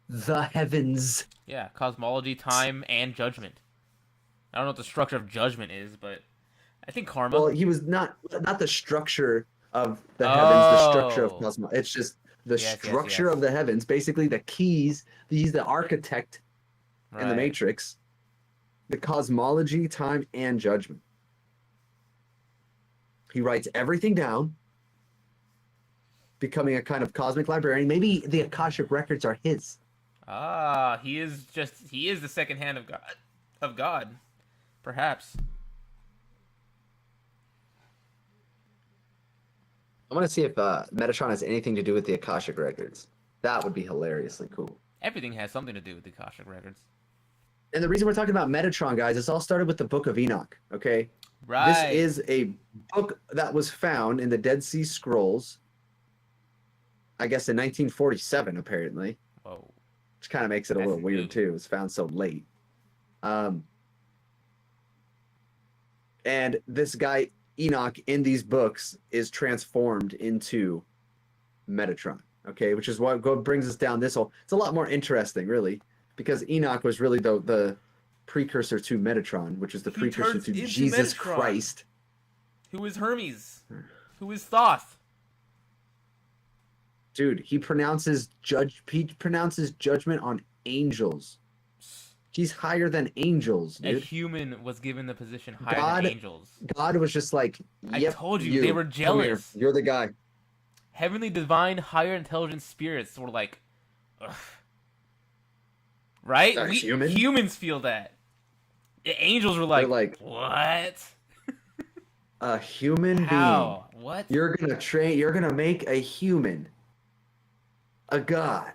the heavens. Yeah, cosmology, time, and judgment. I don't know what the structure of judgment is, but I think karma. Well, he was not the structure of the heavens, the structure of Oh, cosmos. It's just the yes, yes, structure of yes. the heavens. Basically, the keys. He's the architect in the Right. Matrix. The cosmology, time, and judgment. He writes everything down, becoming a kind of cosmic librarian. Maybe the Akashic records are his. Ah, he is the second hand of God. Of God, perhaps. I want to see if Metatron has anything to do with the Akashic records. That would be hilariously cool. Everything has something to do with the Akashic records. And the reason we're talking about Metatron, guys, this all started with the Book of Enoch. Okay, this Right. is a book that was found in the Dead Sea Scrolls. I guess in 1947, apparently, Whoa. which kind of makes it a That's little weird new. too. It was found so late. Um, and this guy Enoch in these books is transformed into Metatron. Okay, which is what brings us down this whole. It's a lot more interesting, really, because Enoch was really the precursor to Metatron, which is the He precursor turns to into Jesus Metatron. Christ. Who is Hermes? Who is Thoth? Dude, he pronounces judgment on angels. He's higher than angels, A dude. human was given the position higher God, than angels. God was just like, I yep, told you, they were come here. jealous. You're the guy. Heavenly, divine, higher intelligence spirits were like, ugh. Right? A human? Humans feel that. The angels were They're like, like, what? a human being. How? What? You're gonna make a human a god.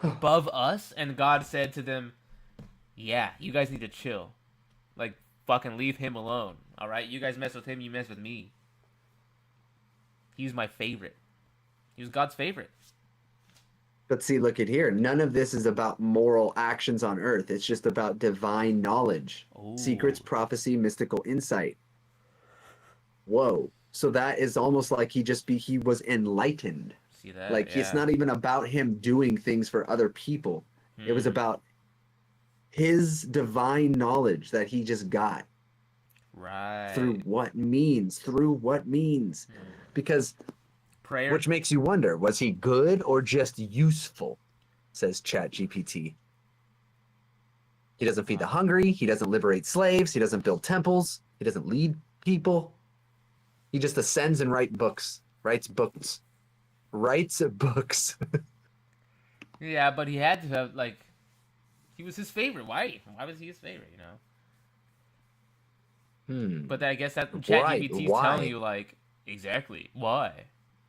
Above us? And God said to them, yeah, you guys need to chill. Like, fucking leave him alone. Alright? You guys mess with him, you mess with me. He's my favorite. He was God's favorite. But see, look at here. None of this is about moral actions on earth. It's just about divine knowledge. Ooh. Secrets, prophecy, mystical insight. Whoa. So that is almost like he was enlightened. See that? Like Yeah. it's not even about him doing things for other people. It was about his divine knowledge that he just got. Right. Through what means? Because prayer. which makes you wonder, was he good or just useful? Says ChatGPT. He doesn't feed the hungry, he doesn't liberate slaves, he doesn't build temples, he doesn't lead people. He just ascends and writes books. Yeah, but he had to have, like, he was his favorite. Why was he his favorite, you know? But I guess that ChatGPT is telling you, like, exactly why.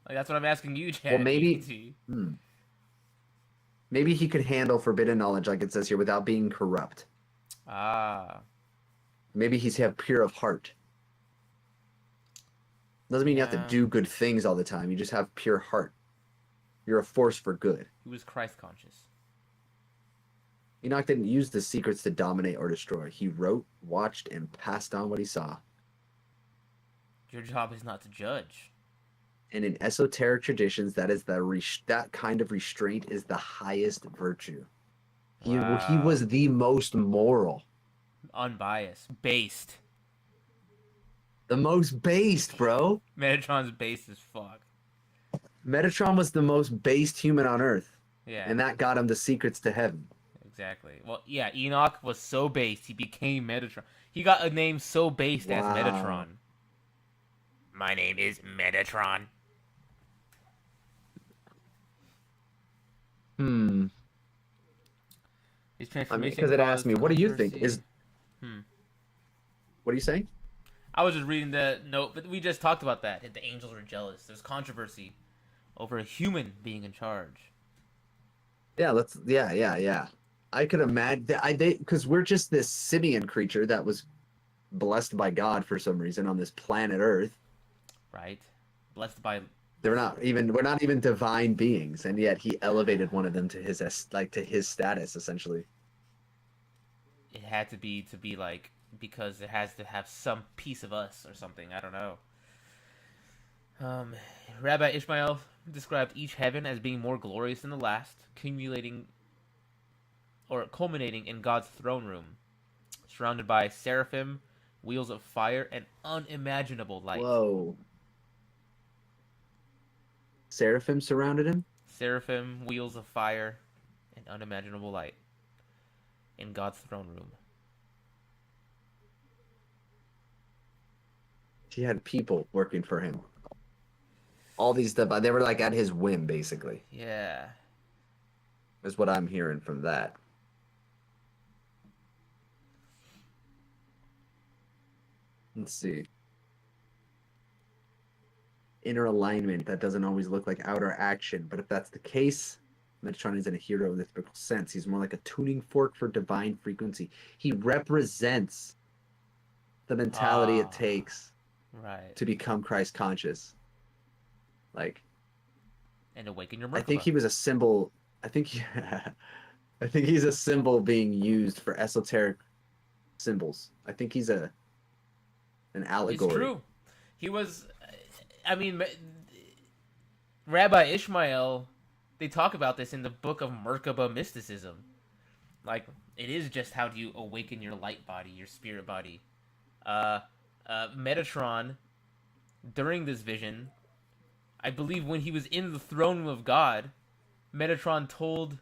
Like, that's what I'm asking you, ChatGPT. Well, maybe he could handle forbidden knowledge, like it says here, without being corrupt. Ah. Maybe he's pure of heart. Doesn't mean you have to do good things all the time. You just have pure heart. You're a force for good. He was Christ conscious. Enoch didn't use the secrets to dominate or destroy. He wrote, watched, and passed on what he saw. Your job is not to judge. And in esoteric traditions, that kind of restraint is the highest virtue. He was the most moral. Unbiased. Based. The most based, bro. Metatron's based as fuck. Metatron was the most based human on Earth. Yeah. And that got him the secrets to heaven. Exactly. Well, yeah, Enoch was so based, he became Metatron. He got a name so based as Metatron. My name is Metatron. His transformation. Because it asked me, what do you think? What are you saying? I was just reading the note, but we just talked about that. The angels were jealous. There's controversy over a human being in charge. Yeah, yeah. I could imagine because we're just this simian creature that was blessed by God for some reason on this planet Earth. Right. Blessed by. We're not even divine beings, and yet he elevated one of them to his status essentially. It had to be like, because it has to have some piece of us or something. I don't know. Um, Rabbi Ishmael described each heaven as being more glorious than the last, accumulating or culminating in God's throne room, surrounded by seraphim, wheels of fire, and unimaginable light. Whoa. Seraphim surrounded him? Seraphim, wheels of fire, and unimaginable light in God's throne room. He had people working for him. All these stuff, they were like at his whim, basically, Yeah. is what I'm hearing from that. Let's see. Inner alignment, that doesn't always look like outer action, but if that's the case, Metatron isn't a hero in the typical sense. He's more like a tuning fork for divine frequency. He represents the mentality it takes Right. to become Christ conscious. Like, And awaken your Merkaba. I think he was a symbol. I think he's a symbol being used for esoteric symbols. I think he's an allegory. It's true. He was. I mean, Rabbi Ishmael. They talk about this in the book of Merkaba mysticism. Like, it is just how do you awaken your light body, your spirit body. Metatron, during this vision, I believe when he was in the throne room of God, Metatron told.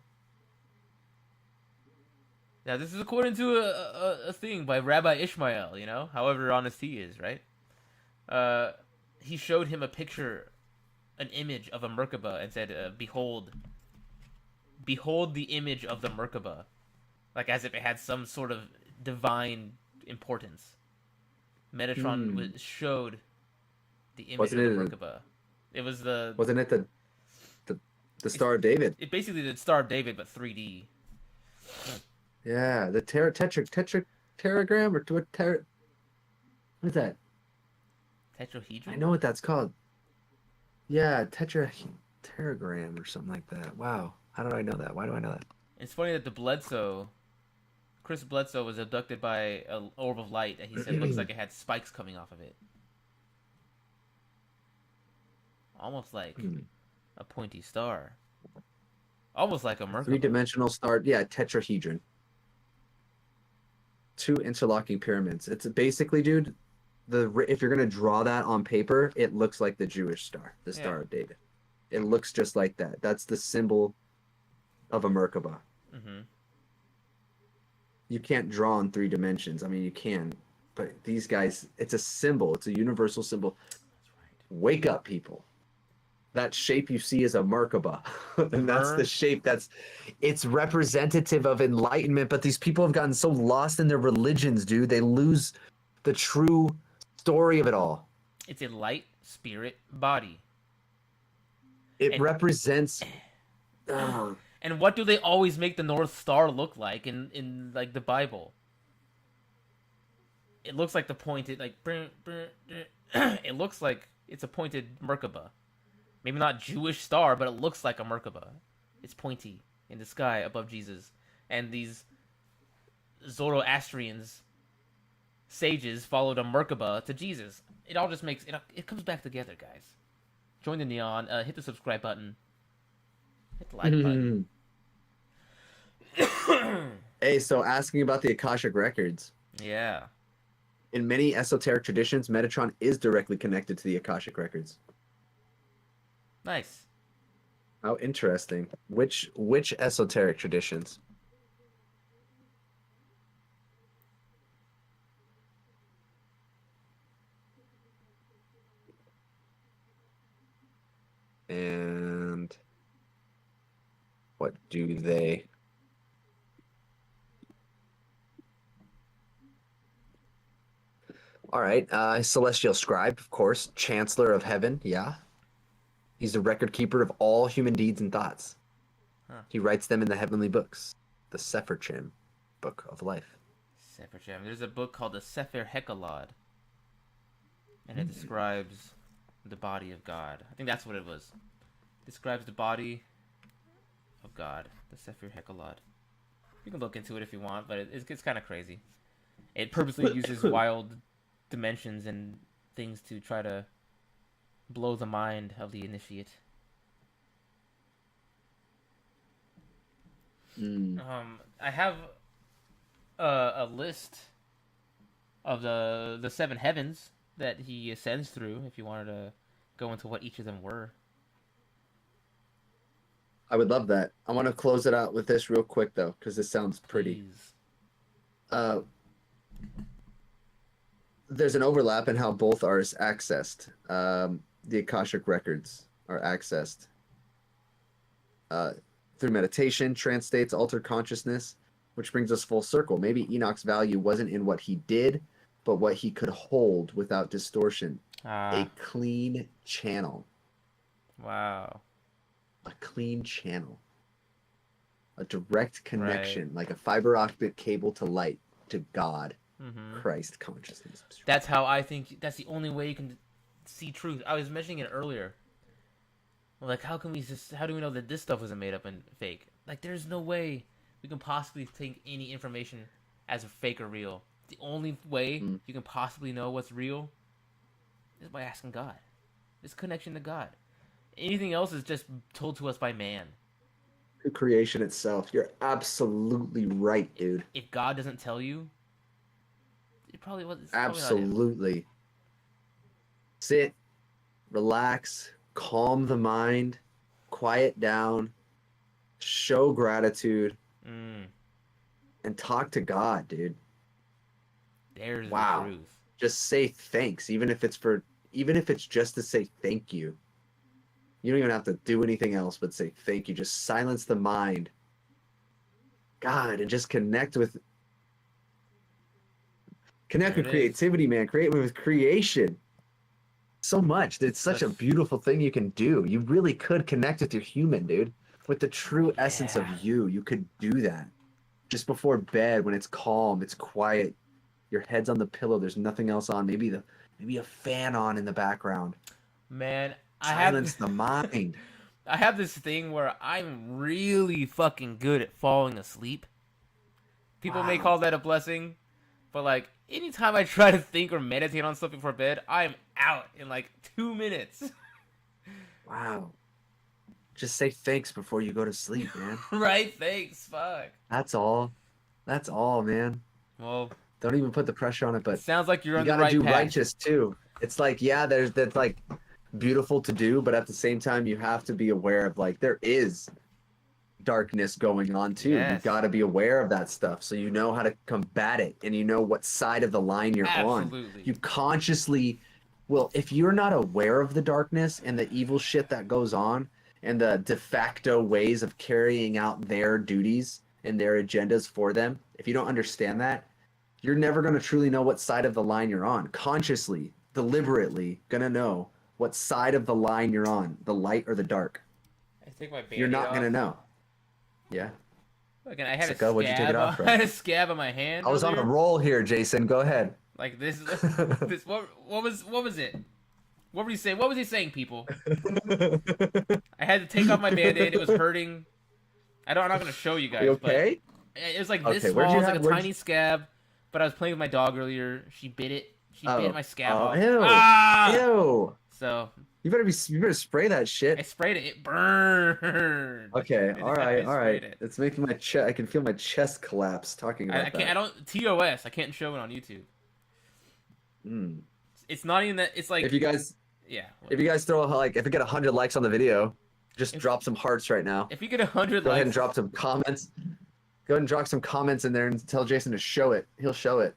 Now, this is according to a thing by Rabbi Ishmael, you know, however honest he is, right? He showed him a picture, an image of a Merkaba, and said, behold the image of the Merkaba. Like as if it had some sort of divine importance. Metatron showed the image of the Merkaba. It was the... Wasn't it the Star of David? It basically the Star of David, but 3D. Yeah, the tetragram or what is that? Tetrahedron? I know what that's called. Yeah, tetragram or something like that. Wow. How did I know that? Why do I know that? It's funny that Chris Bledsoe was abducted by an orb of light that he said looks like it had spikes coming off of it. Almost like a pointy star. Almost like a Merkaba. Three-dimensional star. Yeah, tetrahedron. 2 interlocking pyramids. It's basically, dude, if you're going to draw that on paper, it looks like the Jewish star, the Star of David. It looks just like that. That's the symbol of a Merkaba. Mm-hmm. You can't draw in 3 dimensions. I mean, you can, but these guys, it's a symbol. It's a universal symbol. That's right. Wake up, people. That shape you see is a Merkaba. And that's the shape it's representative of enlightenment. But these people have gotten so lost in their religions, dude. They lose the true story of it all. It's a light spirit body. It represents... And what do they always make the North Star look like in like the Bible? It looks like the pointed, like... It looks like it's a pointed Merkaba. Maybe not Jewish star, but it looks like a Merkaba. It's pointy in the sky above Jesus. And these Zoroastrians, sages, followed a Merkaba to Jesus. It all just makes... It comes back together, guys. Join the Neon. Hit the subscribe button. Hit the like button. Hey, so asking about the Akashic Records. Yeah. In many esoteric traditions, Metatron is directly connected to the Akashic Records. Nice. How interesting. Which esoteric traditions? And what do they... All right, Celestial Scribe, of course, Chancellor of Heaven, yeah. He's the record keeper of all human deeds and thoughts. Huh. He writes them in the heavenly books, the Sepharchim, Book of Life. Sepharchim. There's a book called the Sefer Heckalod, and it describes the body of God. I think that's what it was. Describes the body of God, the Sefer Heckalod. You can look into it if you want, but it gets kind of crazy. It purposely uses wild dimensions and things to try to blow the mind of the initiate. Mm. I have a list of the seven heavens that he ascends through. If you wanted to go into what each of them were. I would love that. I want to close it out with this real quick though, because this sounds pretty. Please. Uh, there's an overlap in how both are accessed. The Akashic records are accessed through meditation, trance states, altered consciousness, which brings us full circle. Maybe Enoch's value wasn't in what he did, but what he could hold without distortion. A clean channel. Wow. A clean channel. A direct connection, Right. like a fiber optic cable to light, to God, Mm-hmm. Christ consciousness. That's how I think. That's the only way you can see truth. I was mentioning it earlier. Like, how can we just? How do we know that this stuff wasn't made up and fake? Like, there's no way we can possibly take any information as a fake or real. The only way you can possibly know what's real is by asking God. This connection to God. Anything else is just told to us by man. Creation itself. You're absolutely right, dude. If God doesn't tell you, it probably was. Absolutely. Sit, relax, calm the mind, quiet down, show gratitude, and talk to God, dude. There's Wow. the truth. Just say thanks, even if it's just to say thank you. You don't even have to do anything else but say thank you. Just silence the mind. God, and just connect with creativity, man. Create with creation. So much. It's such a beautiful thing you can do. You really could connect with your human, dude. With the true essence of you. You could do that. Just before bed, when it's calm, it's quiet. Your head's on the pillow. There's nothing else on. Maybe a fan on in the background. Man, Silence the mind. I have this thing where I'm really fucking good at falling asleep. People may call that a blessing, but like anytime I try to think or meditate on something before bed, I'm out in like 2 minutes. Wow. Just say thanks before you go to sleep, man. Right? Thanks. Fuck. That's all. That's all, man. Well, don't even put the pressure on it, but sounds like you're on the right path. You gotta do path. righteous too. It's like, yeah, that's like beautiful to do, but at the same time, you have to be aware of like there is darkness going on too. Yes. You got to be aware of that stuff so you know how to combat it and you know what side of the line you're on. You consciously, well, if you're not aware of the darkness and the evil shit that goes on and the de facto ways of carrying out their duties and their agendas for them, if you don't understand that, you're never going to truly know what side of the line you're on. Consciously, deliberately going to know what side of the line you're on, the light or the dark. I take my Band-Aid You're not off. going to know. Yeah. Look, and I had Sicko, what'd you take it off from? I had a scab on my hand. I was on a roll here, Jason. Go ahead. Like this what was it? What were you saying? What was he saying, people? I had to take off my Band-Aid. It was hurting. I'm not gonna show you guys. You okay? But it was like this Okay, small. It was like a tiny scab. But I was playing with my dog earlier. She bit it. She bit my scab off. Ew. Ah! Ew. So you better spray that shit. I sprayed it. It burned. Okay, all right. It. It's making my chest. I can feel my chest collapse talking about I can't. I don't. TOS. I can't show it on YouTube. It's not even that. It's like if you guys throw if we get 100 likes on the video, just drop some hearts right now. If you get 100 likes, go ahead and drop some comments. Go ahead and drop some comments in there and tell Jason to show it. He'll show it.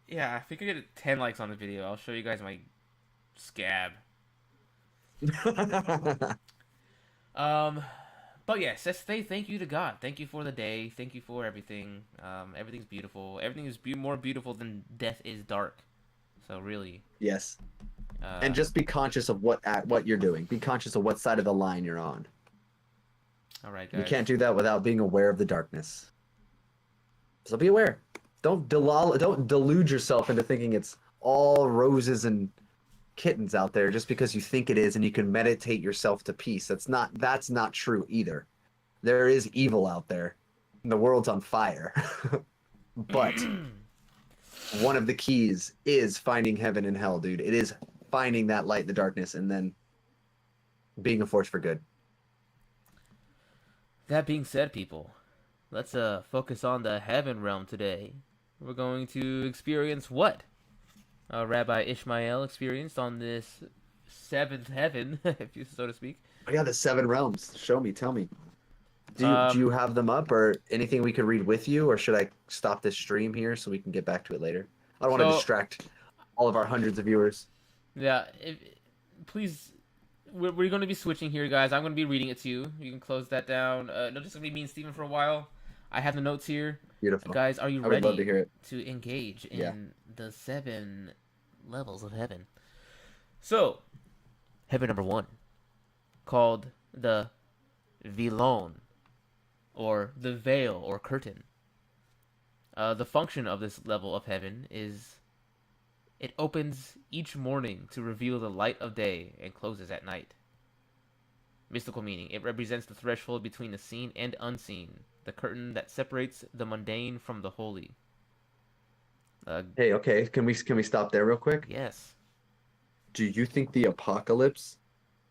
Yeah, if you could get 10 likes on the video, I'll show you guys my scab. But yes, let's say thank you to God. Thank you for the day. Thank you for everything. Everything's beautiful. Everything is more beautiful than death is dark. So really. Yes. And just be conscious of what you're doing. Be conscious of what side of the line you're on. All right, guys. You can't do that without being aware of the darkness. So be aware. Don't delude yourself into thinking it's all roses and kittens out there just because you think it is and you can meditate yourself to peace. That's not true either. There is evil out there. And the world's on fire. But one of the keys is finding heaven and hell, dude. It is finding that light in the darkness and then being a force for good. That being said, people, let's focus on the heaven realm today. We're going to experience what Rabbi Ishmael experienced on this seventh heaven, if you so to speak. Oh yeah, the seven realms. Show me, tell me. Do you Um, have them up or anything we could read with you, or should I stop this stream here so we can get back to it later? I don't want to so distract all of our hundreds of viewers. yeah, please, we're going to be switching here, guys. I'm going to be reading it to you. You can close that down. No, just going to be me and Steven for a while. I have the notes here. Beautiful. Guys, are you I would love to ready hear it. to engage Yeah. in the 7 levels of heaven? So, heaven number 1, called the Vilon, or the veil or curtain. The function of this level of heaven is it opens each morning to reveal the light of day and closes at night. Mystical meaning. It represents the threshold between the seen and unseen, the curtain that separates the mundane from the holy. Hey, okay, can we stop there real quick? Yes. Do you think the apocalypse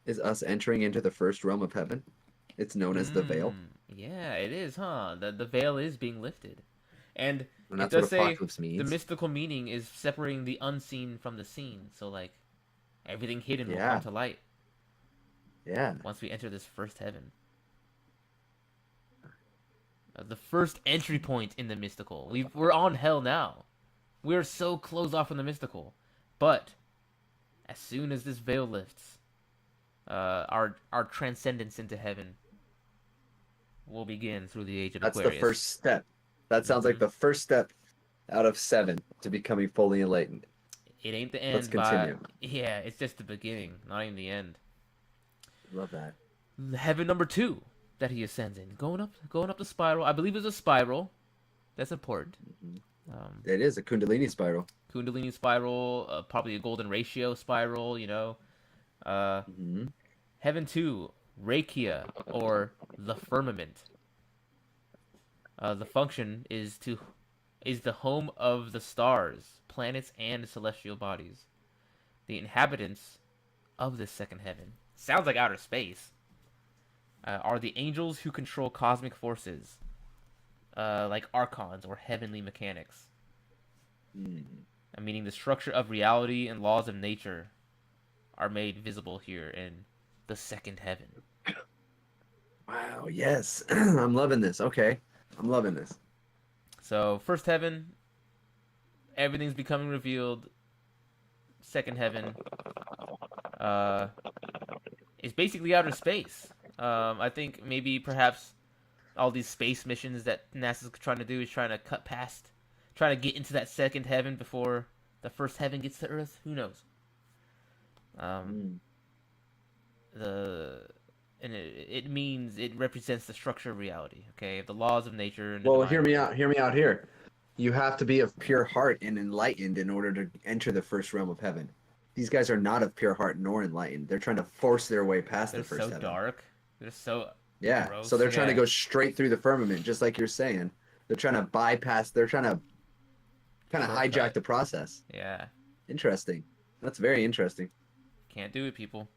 is us entering into the first realm of heaven? It's known as the veil. Yeah, it is, huh? The veil is being lifted. And And it that's what does say apocalypse the means. mystical meaning is separating the unseen from the seen. So, like, everything hidden will Yeah. come to light Yeah. once we enter this first heaven. The first entry point in the mystical. We're on hell now. We're so closed off from the mystical. But as soon as this veil lifts, our transcendence into heaven will begin through the age of That's Aquarius. the first step. That sounds like the first step out of 7 to becoming fully enlightened. It ain't the end. Let's continue. Yeah, it's just the beginning, not even the end. Love that. Heaven number 2 that he ascends in, going up the spiral. I believe it's a spiral. That's important. It is a Kundalini spiral. Kundalini spiral, probably a golden ratio spiral. You know, Heaven 2, Rakia, or the firmament. The function is the home of the stars, planets, and celestial bodies. The inhabitants of this second heaven, sounds like outer space, are the angels who control cosmic forces, like archons or heavenly mechanics. Meaning the structure of reality and laws of nature are made visible here in the second heaven. Wow, yes. I'm loving this. Okay. I'm loving this. So, first heaven, everything's becoming revealed. Second heaven is basically outer space. I think maybe perhaps all these space missions that NASA's trying to do is trying to cut past, trying to get into that second heaven before the first heaven gets to Earth. Who knows? It means it represents the structure of reality. Okay, the laws of nature. And Well, hear me out. Hear me out here. You have to be of pure heart and enlightened in order to enter the first realm of heaven. These guys are not of pure heart nor enlightened. They're trying to force their way past They're the first so heaven. dark. They're so gross. So they're trying to go straight through the firmament, just like you're saying. They're trying to bypass. They're trying to kind of hijack the process. Yeah. Interesting. That's very interesting. Can't do it, people.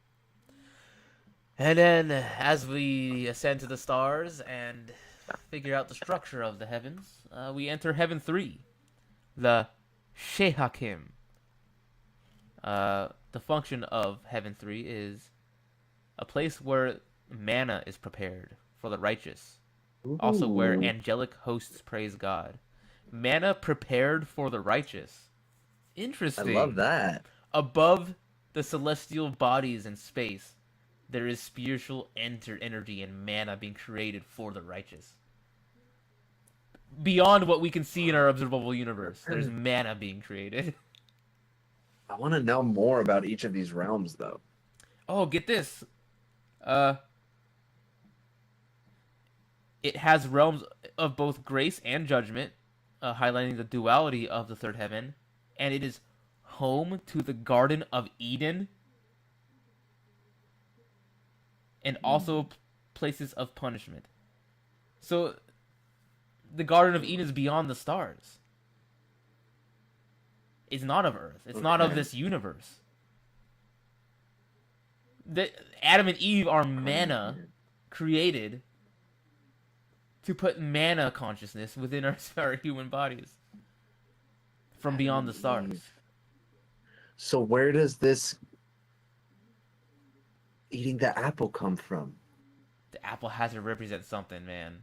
And then, as we ascend to the stars and figure out the structure of the heavens, we enter Heaven 3, the Shehakim. The function of Heaven 3 is a place where manna is prepared for the righteous. Ooh. Also where angelic hosts praise God. Manna prepared for the righteous. Interesting. I love that. Above the celestial bodies in space, there is spiritual energy and manna being created for the righteous. Beyond what we can see in our observable universe, there's manna being created. I want to know more about each of these realms, though. Oh, get this. It has realms of both grace and judgment, highlighting the duality of the third heaven, and it is home to the Garden of Eden, and also places of punishment. So, the Garden of Eden is beyond the stars. It's not of Earth. It's not of this universe. Adam and Eve are mana created to put mana consciousness within our human bodies from beyond the stars. So where does this eating the apple come from? The apple has to represent something, man.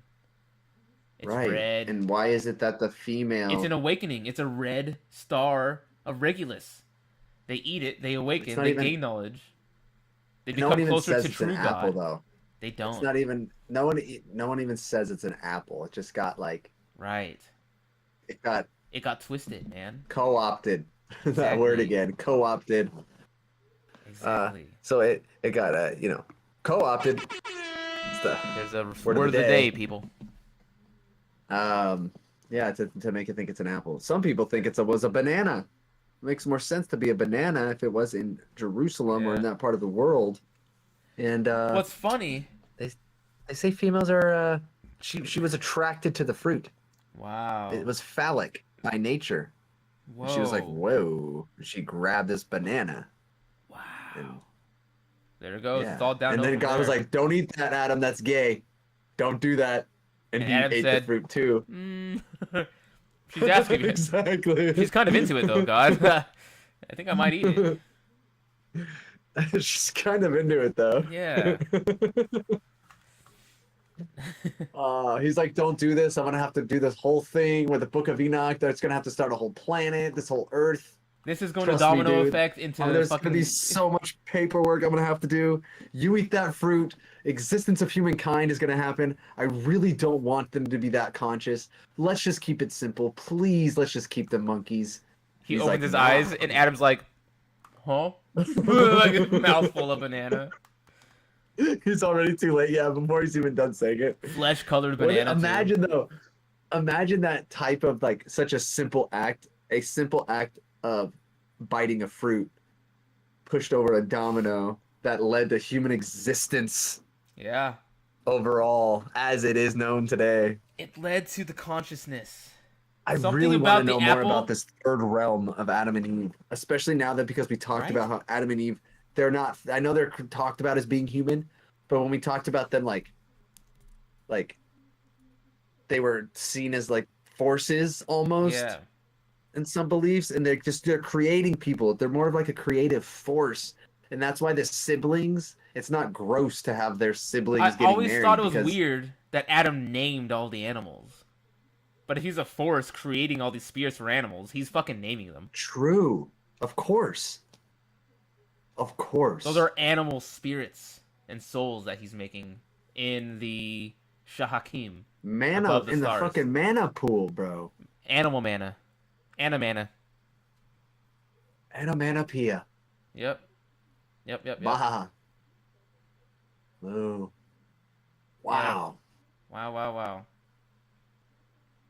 It's Right. red. And why is it that the female... It's an awakening. It's a red star of Regulus. They eat it, they awaken, they gain knowledge. They become closer to true God. Apple, though. They don't. It's not even... No one even says it's an apple. It just got, like... Right. It got twisted, man. Co-opted. Exactly. That word again. Co-opted. Exactly. So it got, co-opted. There's a word of the day, people. Yeah, to make it think it's an apple. Some people think it was a banana. It makes more sense to be a banana if it was in Jerusalem or in that part of the world. And what's funny? They say females are. She was attracted to the fruit. Wow. It was phallic by nature. Whoa. She was like, "Whoa!" She grabbed this banana. Wow. And, there it goes. Yeah. It's all down. And then God was like, "Don't eat that, Adam. That's gay. Don't do that." And he Adam ate said, the fruit too. She's asking me. Exactly. She's kind of into it though, God. I think I might eat it. She's kind of into it though. Yeah. He's like, "Don't do this. I'm gonna have to do this whole thing with the Book of Enoch. That's gonna have to start a whole planet, this whole Earth. This is going to domino effect into there's gonna be so much paperwork I'm gonna have to do. You eat that fruit, existence of humankind is gonna happen. I really don't want them to be that conscious. Let's just keep it simple, please. Let's just keep them monkeys." He opens his eyes, and Adam's like, "Huh?" Like a mouthful of banana. He's already too late. Yeah, before he's even done saying it. Flesh-colored banana. Imagine that type of like such a simple act of biting a fruit pushed over a domino that led to human existence. Yeah. Overall, as it is known today. It led to the consciousness. I really want to know more about this third realm of Adam and Eve, especially now that because we talked about how Adam and Eve, they're not. I know they're talked about as being human, but when we talked about them, like they were seen as like forces almost. Yeah. In some beliefs, and they're creating people. They're more of like a creative force, and that's why the siblings. It's not gross to have their siblings. I always thought it was weird that Adam named all the animals, but if he's a force creating all these spirits for animals, he's fucking naming them. True, of course. Those are animal spirits and souls that he's making in the Shahakim. Mana in the fucking mana pool, bro. Animal mana. Anamana. Anamanapia. Yep. Baha. Ooh. Wow. Yeah. Wow.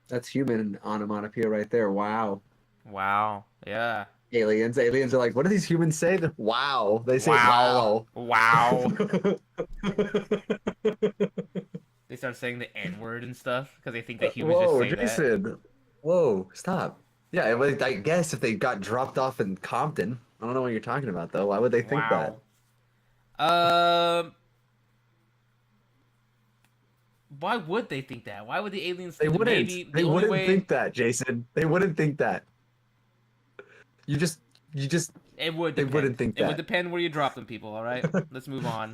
That's human onomatopoeia right there. Wow. Wow. Yeah. Aliens are like, what do these humans say? Wow. They say wow. Wow. They start saying the N-word and stuff because they think that humans just say Jason. that. Whoa, stop. Yeah, I guess if they got dropped off in Compton. I don't know what you're talking about, though. Why would they think that? Why would they think that? Why would the aliens think that? They wouldn't think that, Jason. They wouldn't think that. You just... It would depend. They wouldn't think that. It would depend where you drop them, people, all right? Let's move on.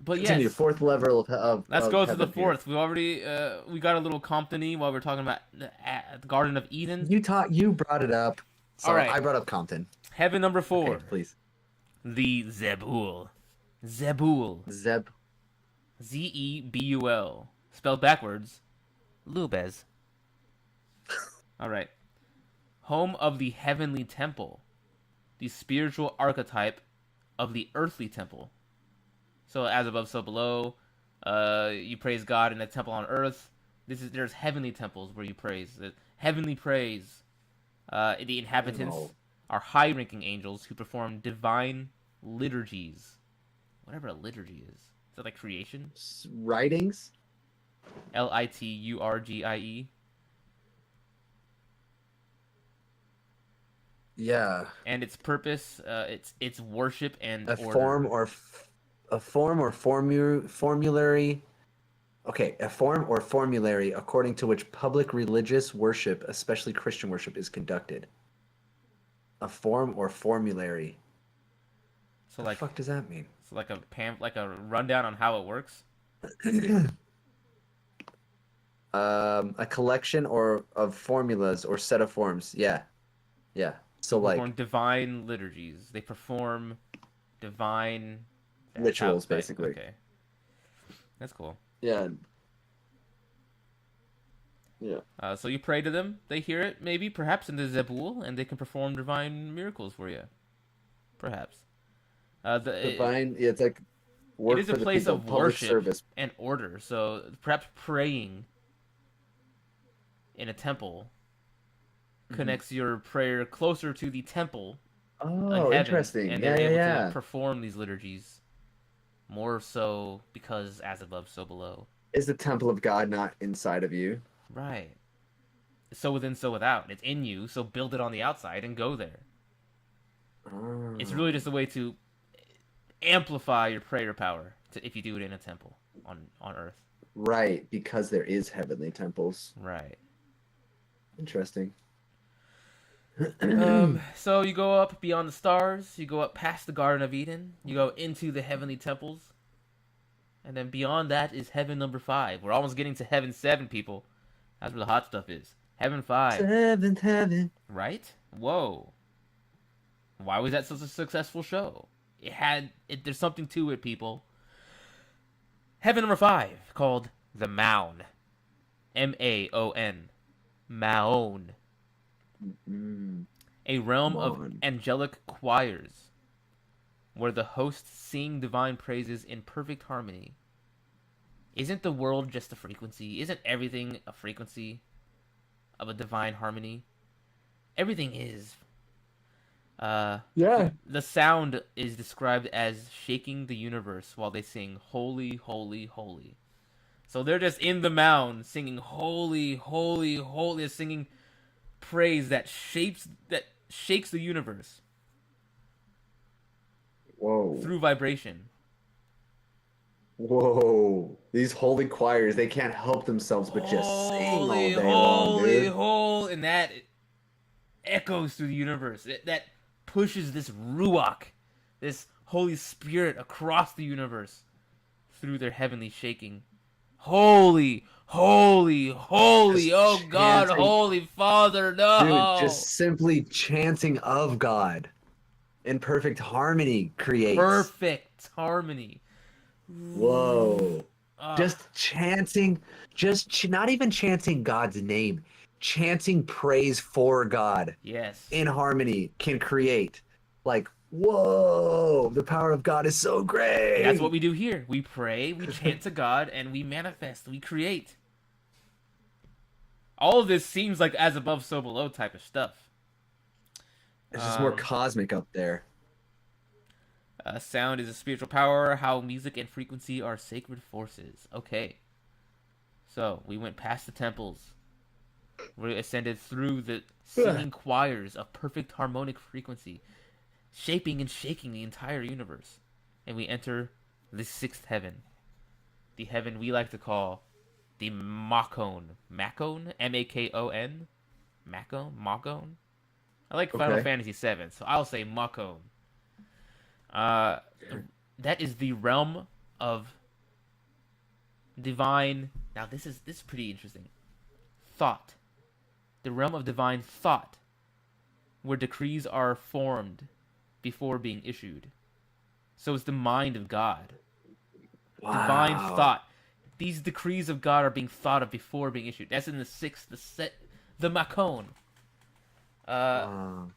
But continue, yes. Fourth level of Let's go to the fourth. Here. We already we got a little Compton-y while we're talking about the Garden of Eden. You brought it up. So all right. I brought up Compton. Heaven number 4. Okay, please. The Zebul. Zeb. Zebul. Spelled backwards. Lubez. All right. Home of the heavenly temple. The spiritual archetype of the earthly temple. So as above, so below. You praise God in a temple on earth. There's heavenly temples where you praise. Heavenly praise. The inhabitants are high-ranking angels who perform divine liturgies. Whatever a liturgy is. Is that like creation? Writings? Liturgie. Yeah. and its purpose, its worship and A order. form or formulary. Okay, a form or formulary according to which public religious worship, especially Christian worship, is conducted. A form or formulary. So The like, fuck does that mean? like a rundown on how it works. A collection or of formulas or set of forms. Yeah, yeah. So People perform like divine liturgies. They perform divine. That's how. rituals, Right. basically. Okay. That's cool. Yeah, yeah. So you pray to them. They hear it, maybe, perhaps in the Zebul, and they can perform divine miracles for you. Perhaps. Divine. Yeah, it's like It work is a for the place people, of public worship service. and order. So perhaps praying in a temple Mhm. connects your prayer closer to the temple in Oh, heaven, interesting. and Yeah, they're yeah, able to yeah. perform these liturgies more so because as above, so below. Is the temple of God not inside of you? Right. So within, so without. It's in you, so build it on the outside and go there. It's really Oh, just a way to amplify your prayer power if you do it in a temple on Earth. right, because there is heavenly temples. Right. Interesting. So you go up beyond the stars, you go up past the Garden of Eden, you go into the heavenly temples, and then beyond that is heaven number 5. We're almost getting to heaven 7, people. That's where the hot stuff is. Heaven 5. Seventh heaven. Right? Whoa. Why was that such a successful show? There's something to it, people. Heaven number 5, called the Maon. Maon. Maon. Mm, A realm come of on. angelic choirs, where the hosts sing divine praises in perfect harmony. Isn't the world just a frequency? Isn't everything a frequency of a divine harmony? Everything is. Yeah. The sound is described as shaking the universe while they sing "Holy, Holy, Holy." So they're just in the mound singing "Holy, Holy, Holy," singing praise that shakes the universe Whoa. through vibration. Whoa. These holy choirs, they can't help themselves but just sing all Holy, day long, holy, dude. holy, and that echoes through the universe. That pushes this ruach, this Holy Spirit, across the universe through their heavenly shaking. Holy, holy, holy, Just oh God, chanting. Holy Father, Dude, just no! simply chanting of God in perfect harmony creates. Perfect harmony. Whoa. Ah, Just chanting, not even chanting God's name, chanting praise for God yes. in harmony can create. Like, whoa, the power of God is so And that's what great. we do here. We pray, we chant to God, and we manifest, we create. All of this seems like as above, so below type of stuff. It's just more Um, cosmic up there. Sound is a spiritual power. How music and frequency are sacred forces. Okay, so we went past the temples. We ascended through the Ugh. singing choirs of perfect harmonic frequency, shaping and shaking the entire universe. And we enter the 6th heaven, the heaven we like to call the Makon. Makon? Makon? Makon? Makon? I like Final Okay. Fantasy VII, so I'll say Makon. Uh, that is the realm of divine. Now this is pretty interesting. Thought, the realm of divine thought, where decrees are formed before being issued. So it's the mind of God. Divine Wow. thought. These decrees of God are being thought of before being issued. That's in the 6th, the Makon. Uh, Wow.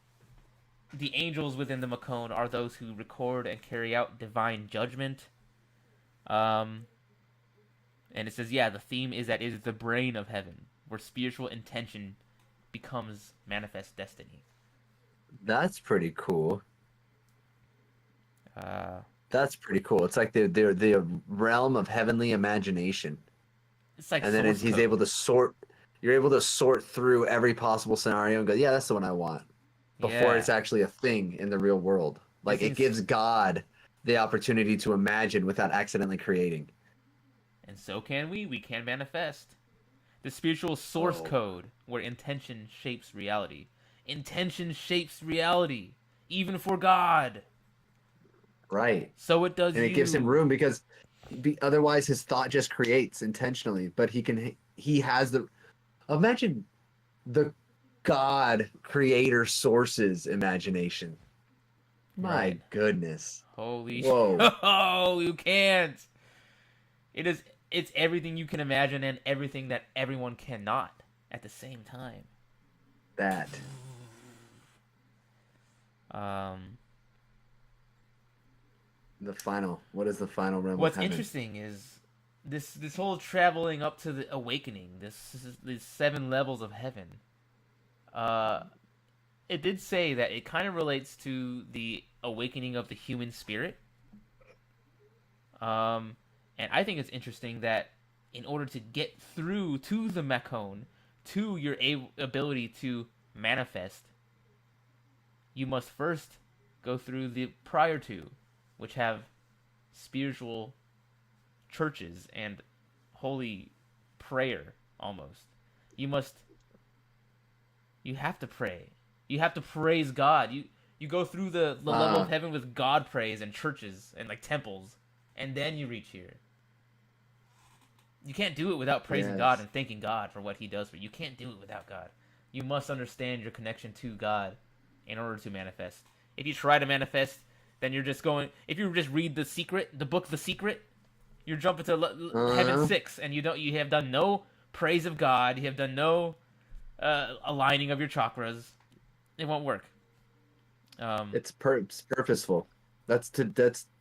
the angels within the Makon are those who record and carry out divine judgment. Um, and it says, yeah, the theme is that it is the brain of heaven, where spiritual intention becomes manifest destiny. That's pretty cool. Uh, That's pretty cool. It's like the realm of heavenly imagination. it's like And then source he's code. able to sort. You're able to sort through every possible scenario and go, yeah, that's the one I want. before Yeah. it's actually a thing in the real world. Like It's it ins- gives God the opportunity to imagine without accidentally creating. and so can we. We can manifest. The spiritual source Oh, code where intention shapes reality. Intention shapes reality, even for God. right. So it does And it gives him you. room because otherwise his thought just creates intentionally, but he has the imagine the God creator source's imagination. Right. My goodness. Holy Whoa. oh, you can't. It is it's everything you can imagine and everything that everyone cannot at the same time. That. Um The final. What is the final realm of what's heaven? interesting is this whole traveling up to the awakening, these 7 levels of heaven. Uh it did say that it kind of relates to the awakening of the human spirit. Um, and I think it's interesting that in order to get through to the Makon, to your ability to manifest, you must first go through the prior two, which have spiritual churches and holy prayer almost. You must you have to pray. You have to praise God. You go through the level of Ah, heaven with God praise and churches and like temples, and then you reach here. You can't do it without praising God yes. and thanking God for what He does for you. You can't do it without God. You must understand your connection to God in order to manifest. If you try to manifest, then you're just going. If you just read the secret, the book, The Secret, you're jumping to heaven Uh, 6, and you don't. You have done no praise of God. You have done no aligning of your chakras. It won't work. Um, it's purposeful. That's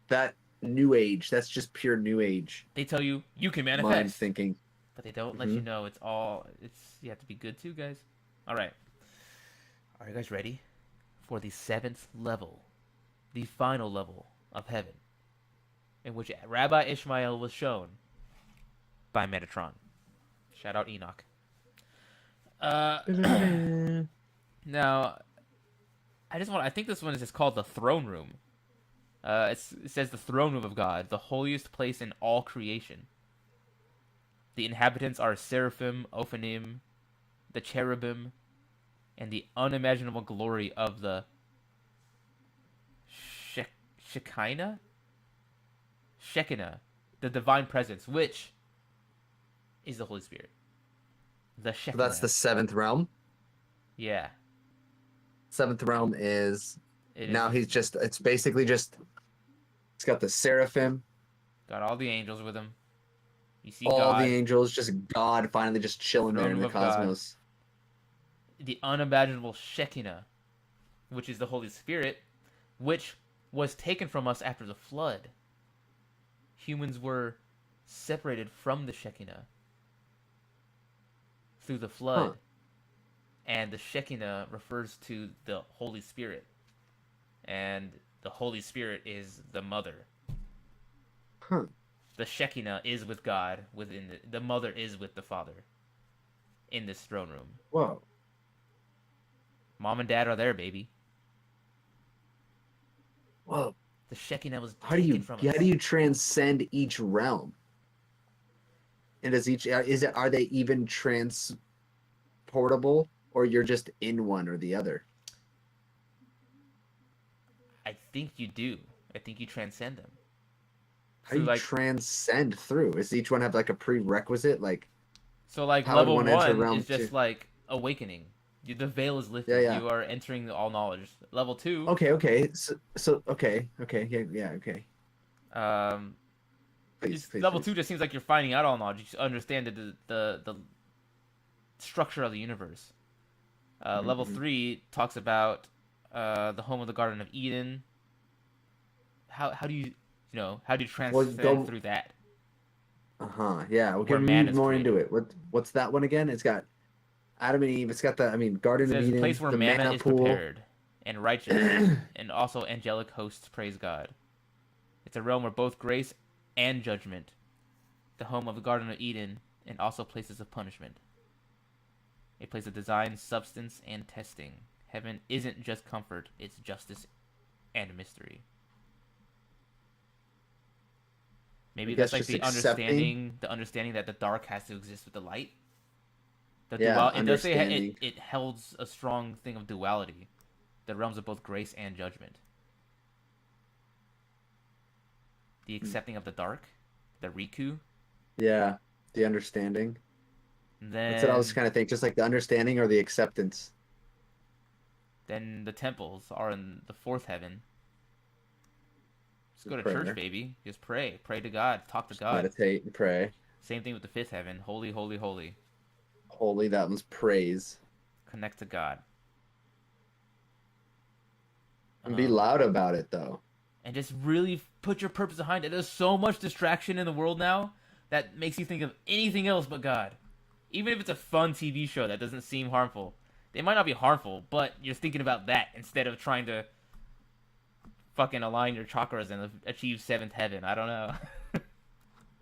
that new age. That's just pure new age they tell you you can mind manifest, thinking. but they don't let Hmm. you know it's all. It's you have to be good too, guys. All right. Are you guys ready for the 7th level, the final level of heaven, in which Rabbi Ishmael was shown by Metatron? Shout out Enoch. Uh, now I think this one is just called the throne room. It says the throne room of God, the holiest place in all creation. The inhabitants are seraphim, ophanim, the cherubim, and the unimaginable glory of the Shekinah, Shekinah, the divine presence, which is the Holy Spirit. The So that's the Shekinah. seventh realm. Yeah, Seventh realm is it is now he's just it's basically just it's got the seraphim, got all the angels with him. You see all the God, angels, just God finally just the chilling there throne in room the of God, cosmos. the unimaginable Shekinah, which is the Holy Spirit, which was taken from us after the flood. Humans were separated from the Shekinah through the Huh. flood, and the Shekinah refers to the Holy Spirit, and the Holy Spirit is the mother. Huh. The Shekinah is with God within the mother is with the Father in this throne room. Whoa. Mom and Dad are there, baby. Whoa. The Shekinah was How do taken you from how do us. you transcend each realm? And does each is it are they even transportable or you're just in one or the other? I think you do. I think you transcend them How do through you like transcend through? Does each one have like a prerequisite? Like so like how would level one enter one realm is two? just like awakening. The veil is Yeah, lifted. yeah. You are entering all knowledge. Level two, Okay, okay. So okay, okay, yeah, yeah, okay. um, Please, please, level two please. just seems like you're finding out all knowledge. You understand the structure of the universe. Level Mm-hmm. 3 talks about the home of the Garden of Eden. How do how do you Well, transcend go. through that Uh-huh. Yeah, we where can man read is more into created? it. What's that one again? It's got Adam and Eve. It's got the It Garden of says a place Eden, where the manna manna is pool. prepared and righteous, and also angelic hosts praise God. It's a realm where both grace and judgment, the home of the Garden of Eden, and also places of punishment. A place of design, substance, and testing. Heaven isn't just comfort, it's justice and mystery. Maybe that's like just the accepting. understanding that the dark has to exist with the light. Yeah, It does say understanding. it holds a strong thing of duality, the realms of both grace and judgment. The accepting of the dark, the Riku. Yeah, the understanding. That's what I was Then kind of thinking. Just like the understanding or the acceptance. then the temples are in the fourth heaven. Just go to church, Prayer. baby. Just pray. Pray to God. Talk to Just God. meditate and pray. Same thing with the fifth heaven. Holy, holy, holy. Holy, that one's praise. Connect to God. And be loud about it, though. And just really put your purpose behind it. There's so much distraction in the world now that makes you think of anything else but God. Even if it's a fun TV show that doesn't seem harmful. They might not be harmful, but you're thinking about that instead of trying to fucking align your chakras and achieve seventh heaven. I don't know.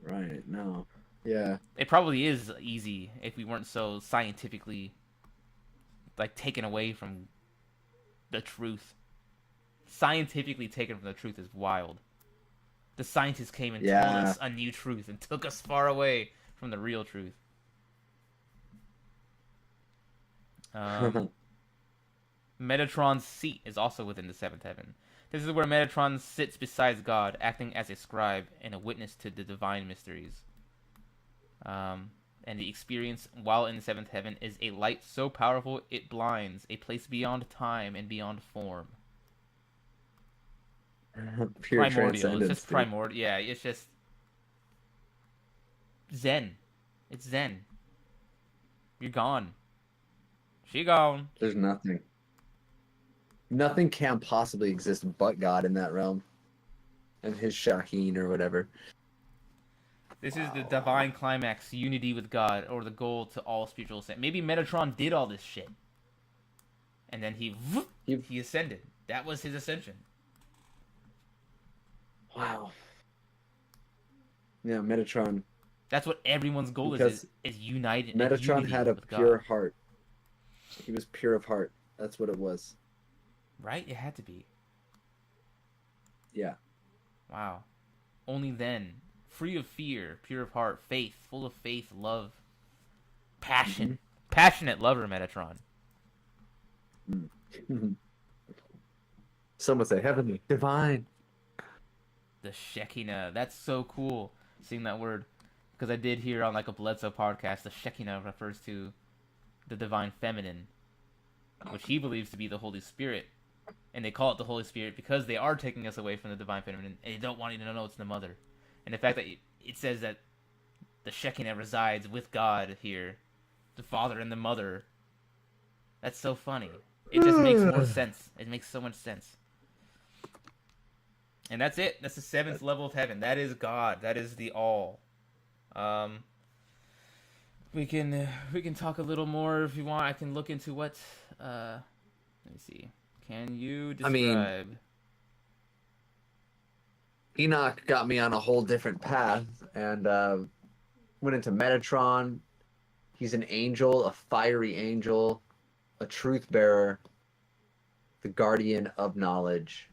Right, no. Yeah. It probably is easy if we weren't so scientifically like taken away from the truth. Scientifically taken from the truth is wild. The scientists came and told us a new truth and took us far away from the real truth. Metatron's seat is also within the seventh heaven. This is where Metatron sits beside God, acting as a scribe and a witness to the divine mysteries. And the experience while in the seventh heaven is a light so powerful it blinds, a place beyond time and beyond form. Pure Primordial. It's just dude. primordial. Yeah, it's just Zen. It's Zen. You're gone. She gone. There's nothing. Nothing can possibly exist but God in that realm. And his Shaheen or whatever. This is the divine climax, unity with God, or the goal to all spiritual ascent. Maybe Metatron did all this shit. And then he ascended. That was his ascension. Wow. Yeah, Metatron. That's what everyone's goal is united. Metatron had a pure heart. He was pure of heart. That's what it was. Right? It had to be. Yeah. Wow. Only then, free of fear, pure of heart, faith, full of faith, love, passion. Mm-hmm. Passionate lover, Metatron. Some would say heavenly, divine. The Shekinah. That's so cool, seeing that word. Because I did hear on like a Bledsoe podcast, the Shekinah refers to the divine feminine, which he believes to be the Holy Spirit. And they call it the Holy Spirit because they are taking us away from the divine feminine, and they don't want you to know it's the mother. And the fact that it says that the Shekinah resides with God here, the father and the mother, that's so funny. It just makes more sense. It makes so much sense. And that's it. That's the seventh level of heaven. That is God. That is the all. We can talk a little more if you want. I can look into what. Let me see. Can you describe? Enoch got me on a whole different path and went into Metatron. He's an angel, a fiery angel, a truth bearer, the guardian of knowledge,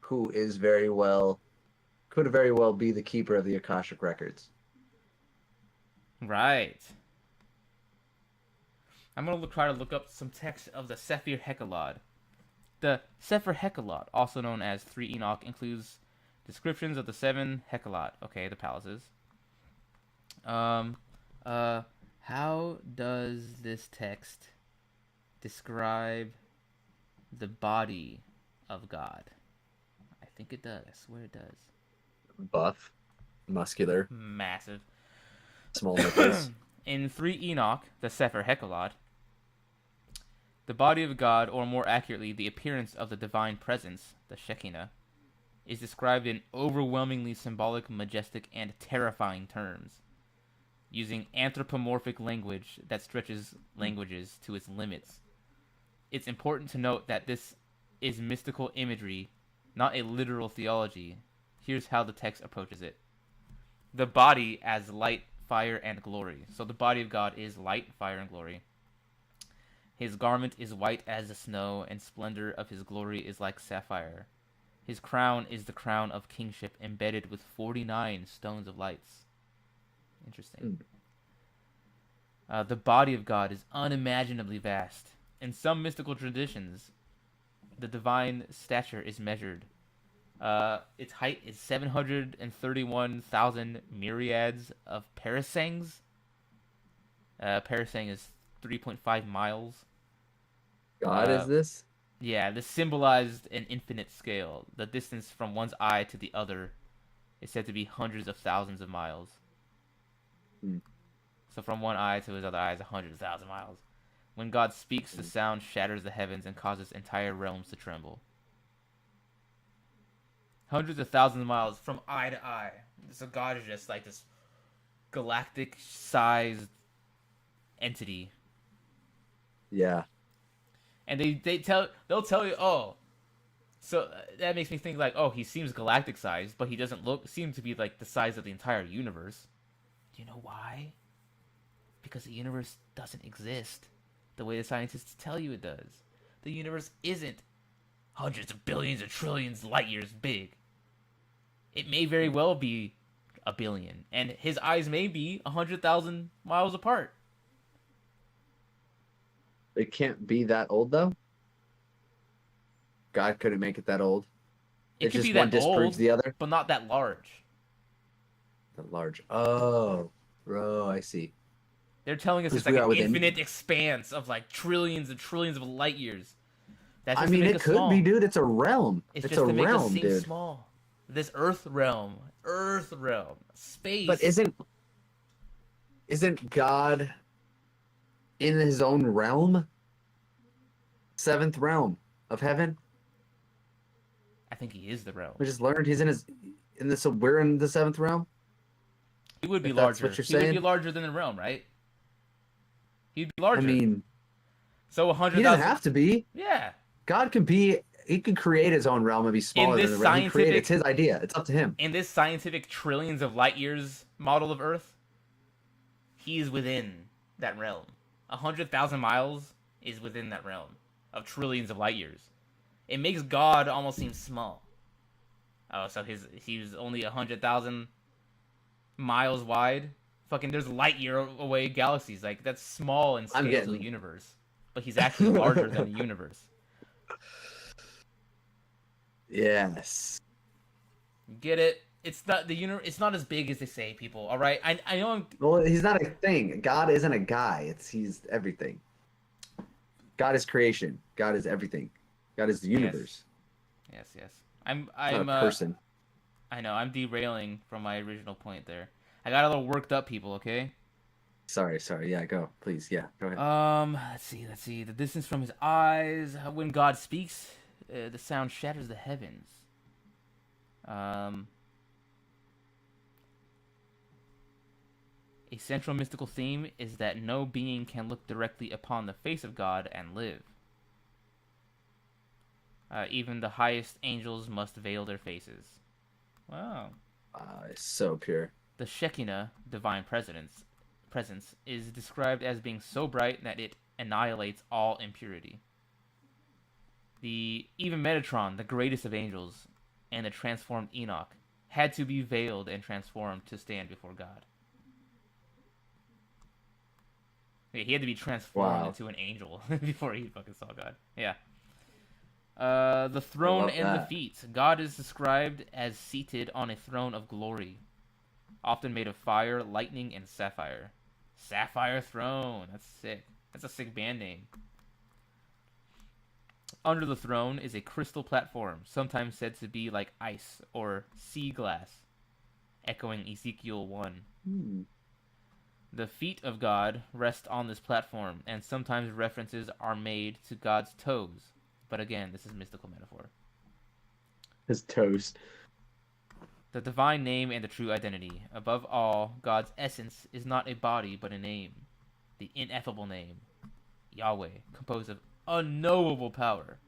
who is could very well be the keeper of the Akashic records. Right. I'm going to try to look up some text of the Sefer Heckalod. The Sefer Heckalod, also known as 3 Enoch, includes descriptions of the 7 Heckalot. Okay, the palaces. How does this text describe the body of God? I think it does. I swear it does. Buff, muscular, massive, small nipples. In 3 Enoch, the Sefer Heckalod, the body of God, or more accurately, the appearance of the divine presence, the Shekinah, is described in overwhelmingly symbolic, majestic, and terrifying terms, using anthropomorphic language that stretches languages to its limits. It's important to note that this is mystical imagery, not a literal theology. Here's how the text approaches it. The body as light, fire, and glory. So the body of God is light, fire, and glory. His garment is white as the snow, and splendor of his glory is like sapphire. His crown is the crown of kingship, embedded with 49 stones of lights. Interesting. The body of God is unimaginably vast. In some mystical traditions, the divine stature is measured. Its height is 731,000 myriads of parasangs. Parasang is 3.5 miles. God is this? Yeah, this symbolized an infinite scale. The distance from one's eye to the other is said to be hundreds of thousands of miles. So from one eye to his other eye is 100,000 miles. When God speaks, the sound shatters the heavens and causes entire realms to tremble. Hundreds of thousands of miles from eye to eye. So God is just like this galactic-sized entity. Yeah. And they'll tell you, oh, so that makes me think like, oh, he seems galactic sized, but he doesn't seem to be like the size of the entire universe. Do you know why? Because the universe doesn't exist the way the scientists tell you it does. The universe isn't hundreds of billions of trillions light years big. It may very well be a billion, and his eyes may be 100,000 miles apart. It can't be that old though. God couldn't make it that old. It It's could just be one that disproves old, the other. but not that large. That large. Oh, bro, I see. They're telling us it's like an infinite expanse of like trillions and trillions of light years. I mean, it could be, dude. It's a realm. It's just a to realm, make us dude. seem small. This Earth realm, space. But isn't God in his own realm? Seventh realm of heaven. I think he is the realm. We just learned he's in this. So we're in the seventh realm. He would be if larger. That's what you're he saying? Would be larger than the realm, right? He'd be larger. I mean, so 100,000. He doesn't have to be. Yeah. God can be. He can create his own realm and be smaller than the realm he created. It's his idea. It's up to him. In this scientific trillions of light years model of Earth, he's within that realm. 100,000 miles is within that realm of trillions of light years. It makes God almost seem small. Oh, so he's only 100,000 miles wide. Fucking, there's light year away galaxies. Like, that's small in scale to the universe. But he's actually larger than the universe. Yes. Get it? It's not the universe. It's not as big as they say, people. All right. I know. Well, he's not a thing. God isn't a guy. He's everything. God is creation. God is everything. God is the universe. Yes. I'm not a person. I know. I'm derailing from my original point there. I got a little worked up, people. Okay. Sorry. Yeah, go. Please. Yeah, go ahead. Let's see. The distance from his eyes. When God speaks, the sound shatters the heavens. A central mystical theme is that no being can look directly upon the face of God and live. Even the highest angels must veil their faces. Wow. It's so pure. The Shekinah, divine presence, is described as being so bright that it annihilates all impurity. Even Metatron, the greatest of angels, and the transformed Enoch, had to be veiled and transformed to stand before God. Yeah, he had to be transformed into an angel before he fucking saw God. Yeah. The throne and the feet. God is described as seated on a throne of glory, often made of fire, lightning, and sapphire. Sapphire Throne. That's sick. That's a sick band name. Under the throne is a crystal platform, sometimes said to be like ice or sea glass, echoing Ezekiel 1. The feet of God rest on this platform, and sometimes references are made to God's toes. But again, this is mystical metaphor. His toes. The divine name and the true identity. Above all, God's essence is not a body, but a name. The ineffable name, Yahweh, composed of unknowable power.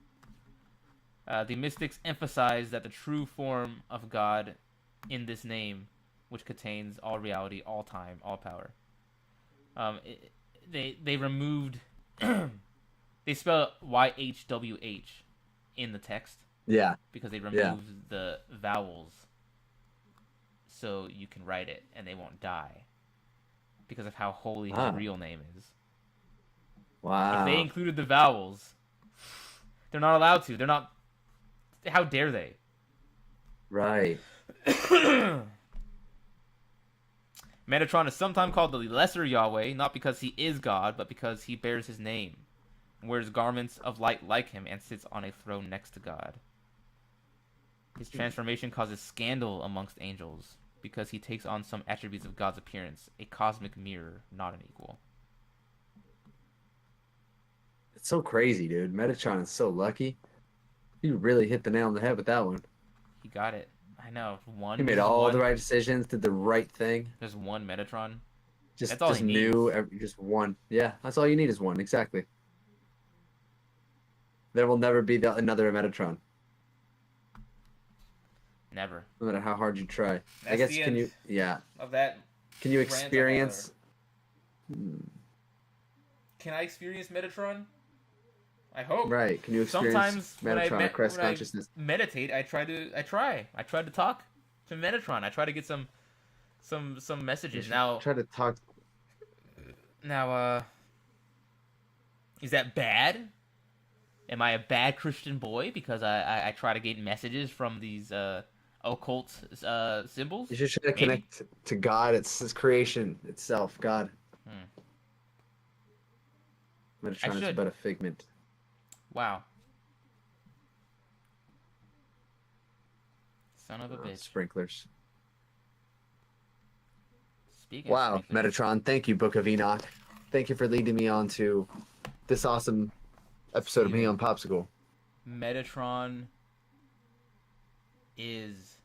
The mystics emphasize that the true form of God in this name, which contains all reality, all time, all power. They removed They spell YHWH in the text Yeah. because they Yeah. removed the vowels so you can write it and they won't die because of how holy his Ah. real name is. If they Wow. included the vowels, they're not allowed to. They're not. How dare they? Right. Metatron is sometimes called the Lesser Yahweh, not because he is God, but because he bears his name, wears garments of light like him, and sits on a throne next to God. His transformation causes scandal amongst angels, because he takes on some attributes of God's appearance, a cosmic mirror, not an equal. It's so crazy, dude. Metatron is so lucky. You really hit the nail on the head with that one. He got it. I know. He made all the right decisions, did the right thing. There's one Metatron. Just, That's all he needs. just one. Yeah, that's all you need is one. Exactly. There will never be another Metatron, Never. no matter how hard you try. That's I guess the can you? end Yeah. of that. Can you rant on experience? Can I experience Metatron? I hope. Right. Can you experience Sometimes Metatron, Christ when consciousness? I meditate, I try to talk to Metatron. I try to get some messages. Now, Try to talk. is that bad? Am I a bad Christian boy because I try to get messages from these occult symbols? You should try to Maybe? connect to God. It's His creation itself, God. Metatron is should. but a figment. Wow. Son of a bitch. Sprinklers. Speaking Wow, of sprinklers, Metatron. Thank you, Book of Enoch. Thank you for leading me on to this awesome episode of me on Popsicle. Metatron is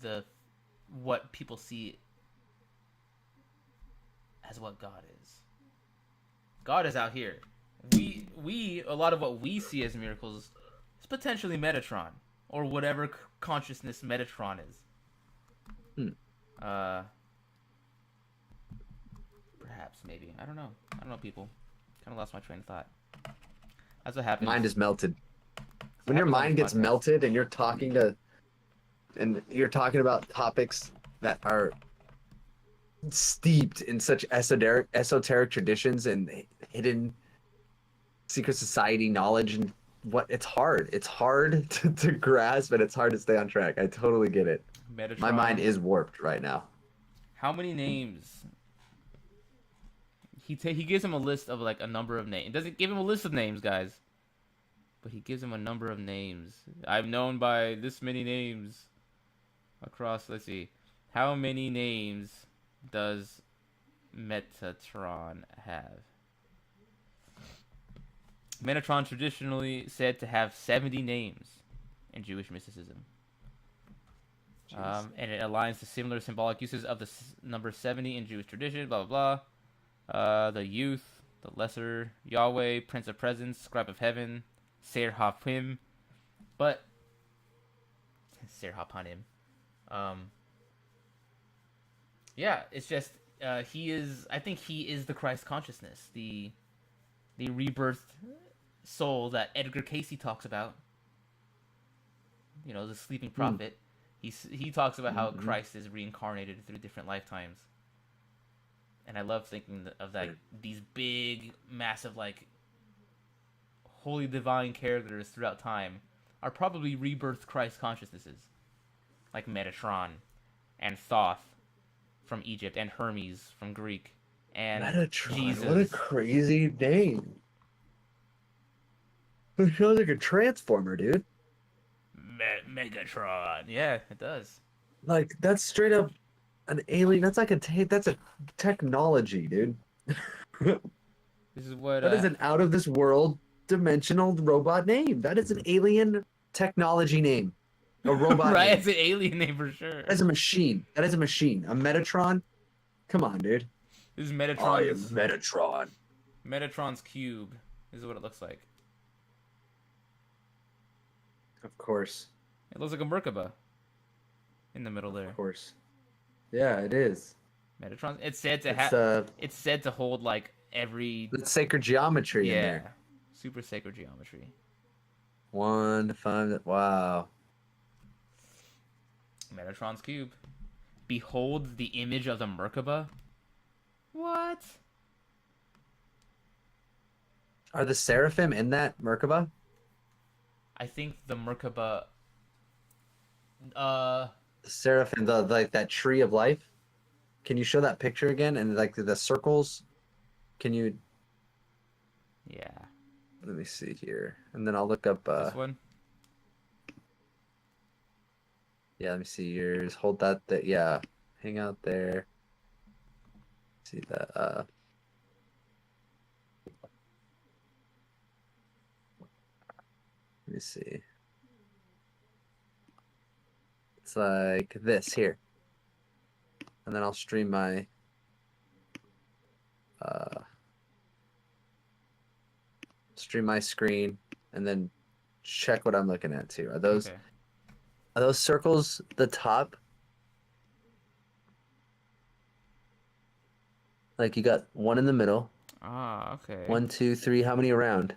the what people see as what God is. God is out here. We a lot of what we see as miracles is potentially Metatron or whatever consciousness Metatron is. Perhaps, maybe. I don't know, people. Kind of lost my train of thought. That's what happens. Mind is melted. When your mind gets melted and you're talking about topics that are steeped in such esoteric traditions and hidden secret society knowledge, and it's hard to grasp, and it's hard to stay on track. I totally get it. Metatron. My mind is warped right now. How many names? He gives him a list of like a number of names. He doesn't give him a list of names, guys, but he gives him a number of names. I'm known by this many names across. Let's see, how many names does Metatron have? Metatron traditionally said to have 70 names in Jewish mysticism. And it aligns to similar symbolic uses of the number 70 in Jewish tradition, blah, blah, blah. The youth, the lesser, Yahweh, Prince of Presence, Scribe of Heaven, Ser HaPim, but Ser HaPanim. Yeah, it's just, I think he is the Christ consciousness, the rebirthed soul that Edgar Casey talks about. You know, the sleeping prophet. He talks about how Christ is reincarnated through different lifetimes. And I love thinking of like these big, massive, like holy divine characters throughout time are probably rebirthed Christ consciousnesses, like Metatron and Thoth from Egypt and Hermes from Greek and Metatron, Jesus. what a crazy name! It sounds like a transformer, dude. Megatron. Yeah, it does. Like that's straight up an alien. That's like that's a technology, dude. This is what That is an out of this world dimensional robot name. That is an alien technology name. A robot right, name. it's an alien name for sure. That is a machine. That is a machine. A Metatron? Come on, dude. This is Metatron. I am Metatron. Metatron's cube. This is what it looks like. Of course. It looks like a Merkaba in the middle there. Of course. Yeah, it is. Metatron. It's said to have. It's said to hold like every That's sacred geometry in there. super sacred geometry. 1 to 5. Wow. Metatron's cube. Behold the image of the Merkaba. What? Are the seraphim in that Merkaba? I think the Merkaba. The seraphim, like that tree of life. Can you show that picture again? And like the circles. Can you? Yeah. Let me see here, and then I'll look up. This one. Yeah, let me see yours. Hold that. Yeah, hang out there. See that. Let me see. It's like this here, and then I'll stream my. Stream my screen, and then check what I'm looking at too. Are those circles the top? Like you got one in the middle. Ah, okay. 1, 2, 3. How many around?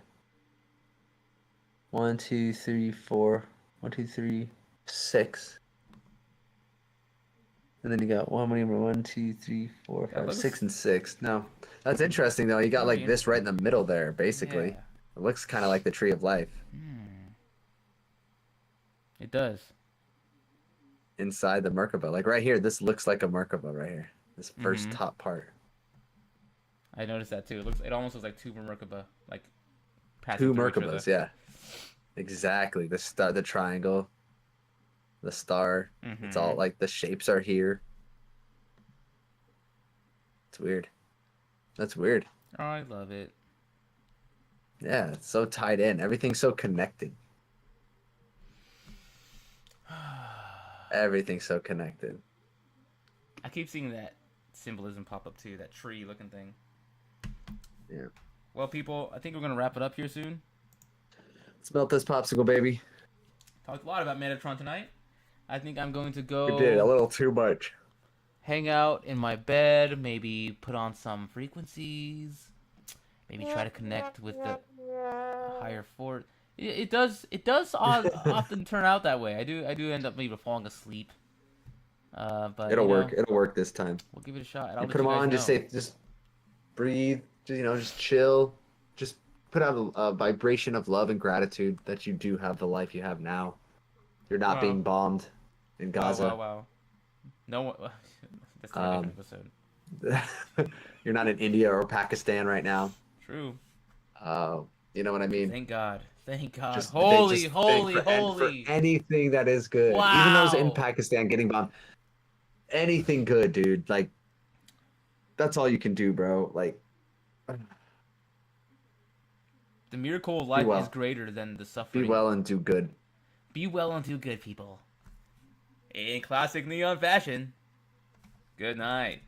1, 2, 3, 4. 1, 2, 3, 6. And then you got how many? 1, 2, 3, 4, 5, 6, and 6. No, that's interesting though. You got like this right in the middle there, basically. Yeah. It looks kind of like the tree of life. It does. Inside the Merkaba, like right here, this looks like a Merkaba right here. This first top part. I noticed that too. It almost looks like two Merkaba, like two Merkabas. Yeah, exactly. The star, the triangle, the star. It's all like the shapes are here. It's weird. That's weird. Oh, I love it. Yeah, it's so tied in. Everything's so connected. Everything's so connected. I keep seeing that symbolism pop up too, that tree looking thing. Yeah. Well, people, I think we're going to wrap it up here soon. Let's melt this popsicle, baby. Talked a lot about Metatron tonight. I think I'm going to go... We did, a little too much. Hang out in my bed, maybe put on some frequencies, maybe try to connect with the higher force. It does often turn out that way. I do end up maybe falling asleep. But it'll work. It'll work this time. We'll give it a shot. I'll put them on. Just breathe. Just chill. Just put out a vibration of love and gratitude that you do have the life you have now. You're not being bombed in Gaza. Wow. No one. That's not an episode. You're not in India or Pakistan right now. True. You know what I mean? Thank God. Just, holy. For anything that is good. Wow. Even those in Pakistan getting bombed. Anything good, dude. Like, that's all you can do, bro. Like, the miracle of life is greater than the suffering. Be well and do good. Be well and do good, people. In classic Neon fashion. Good night.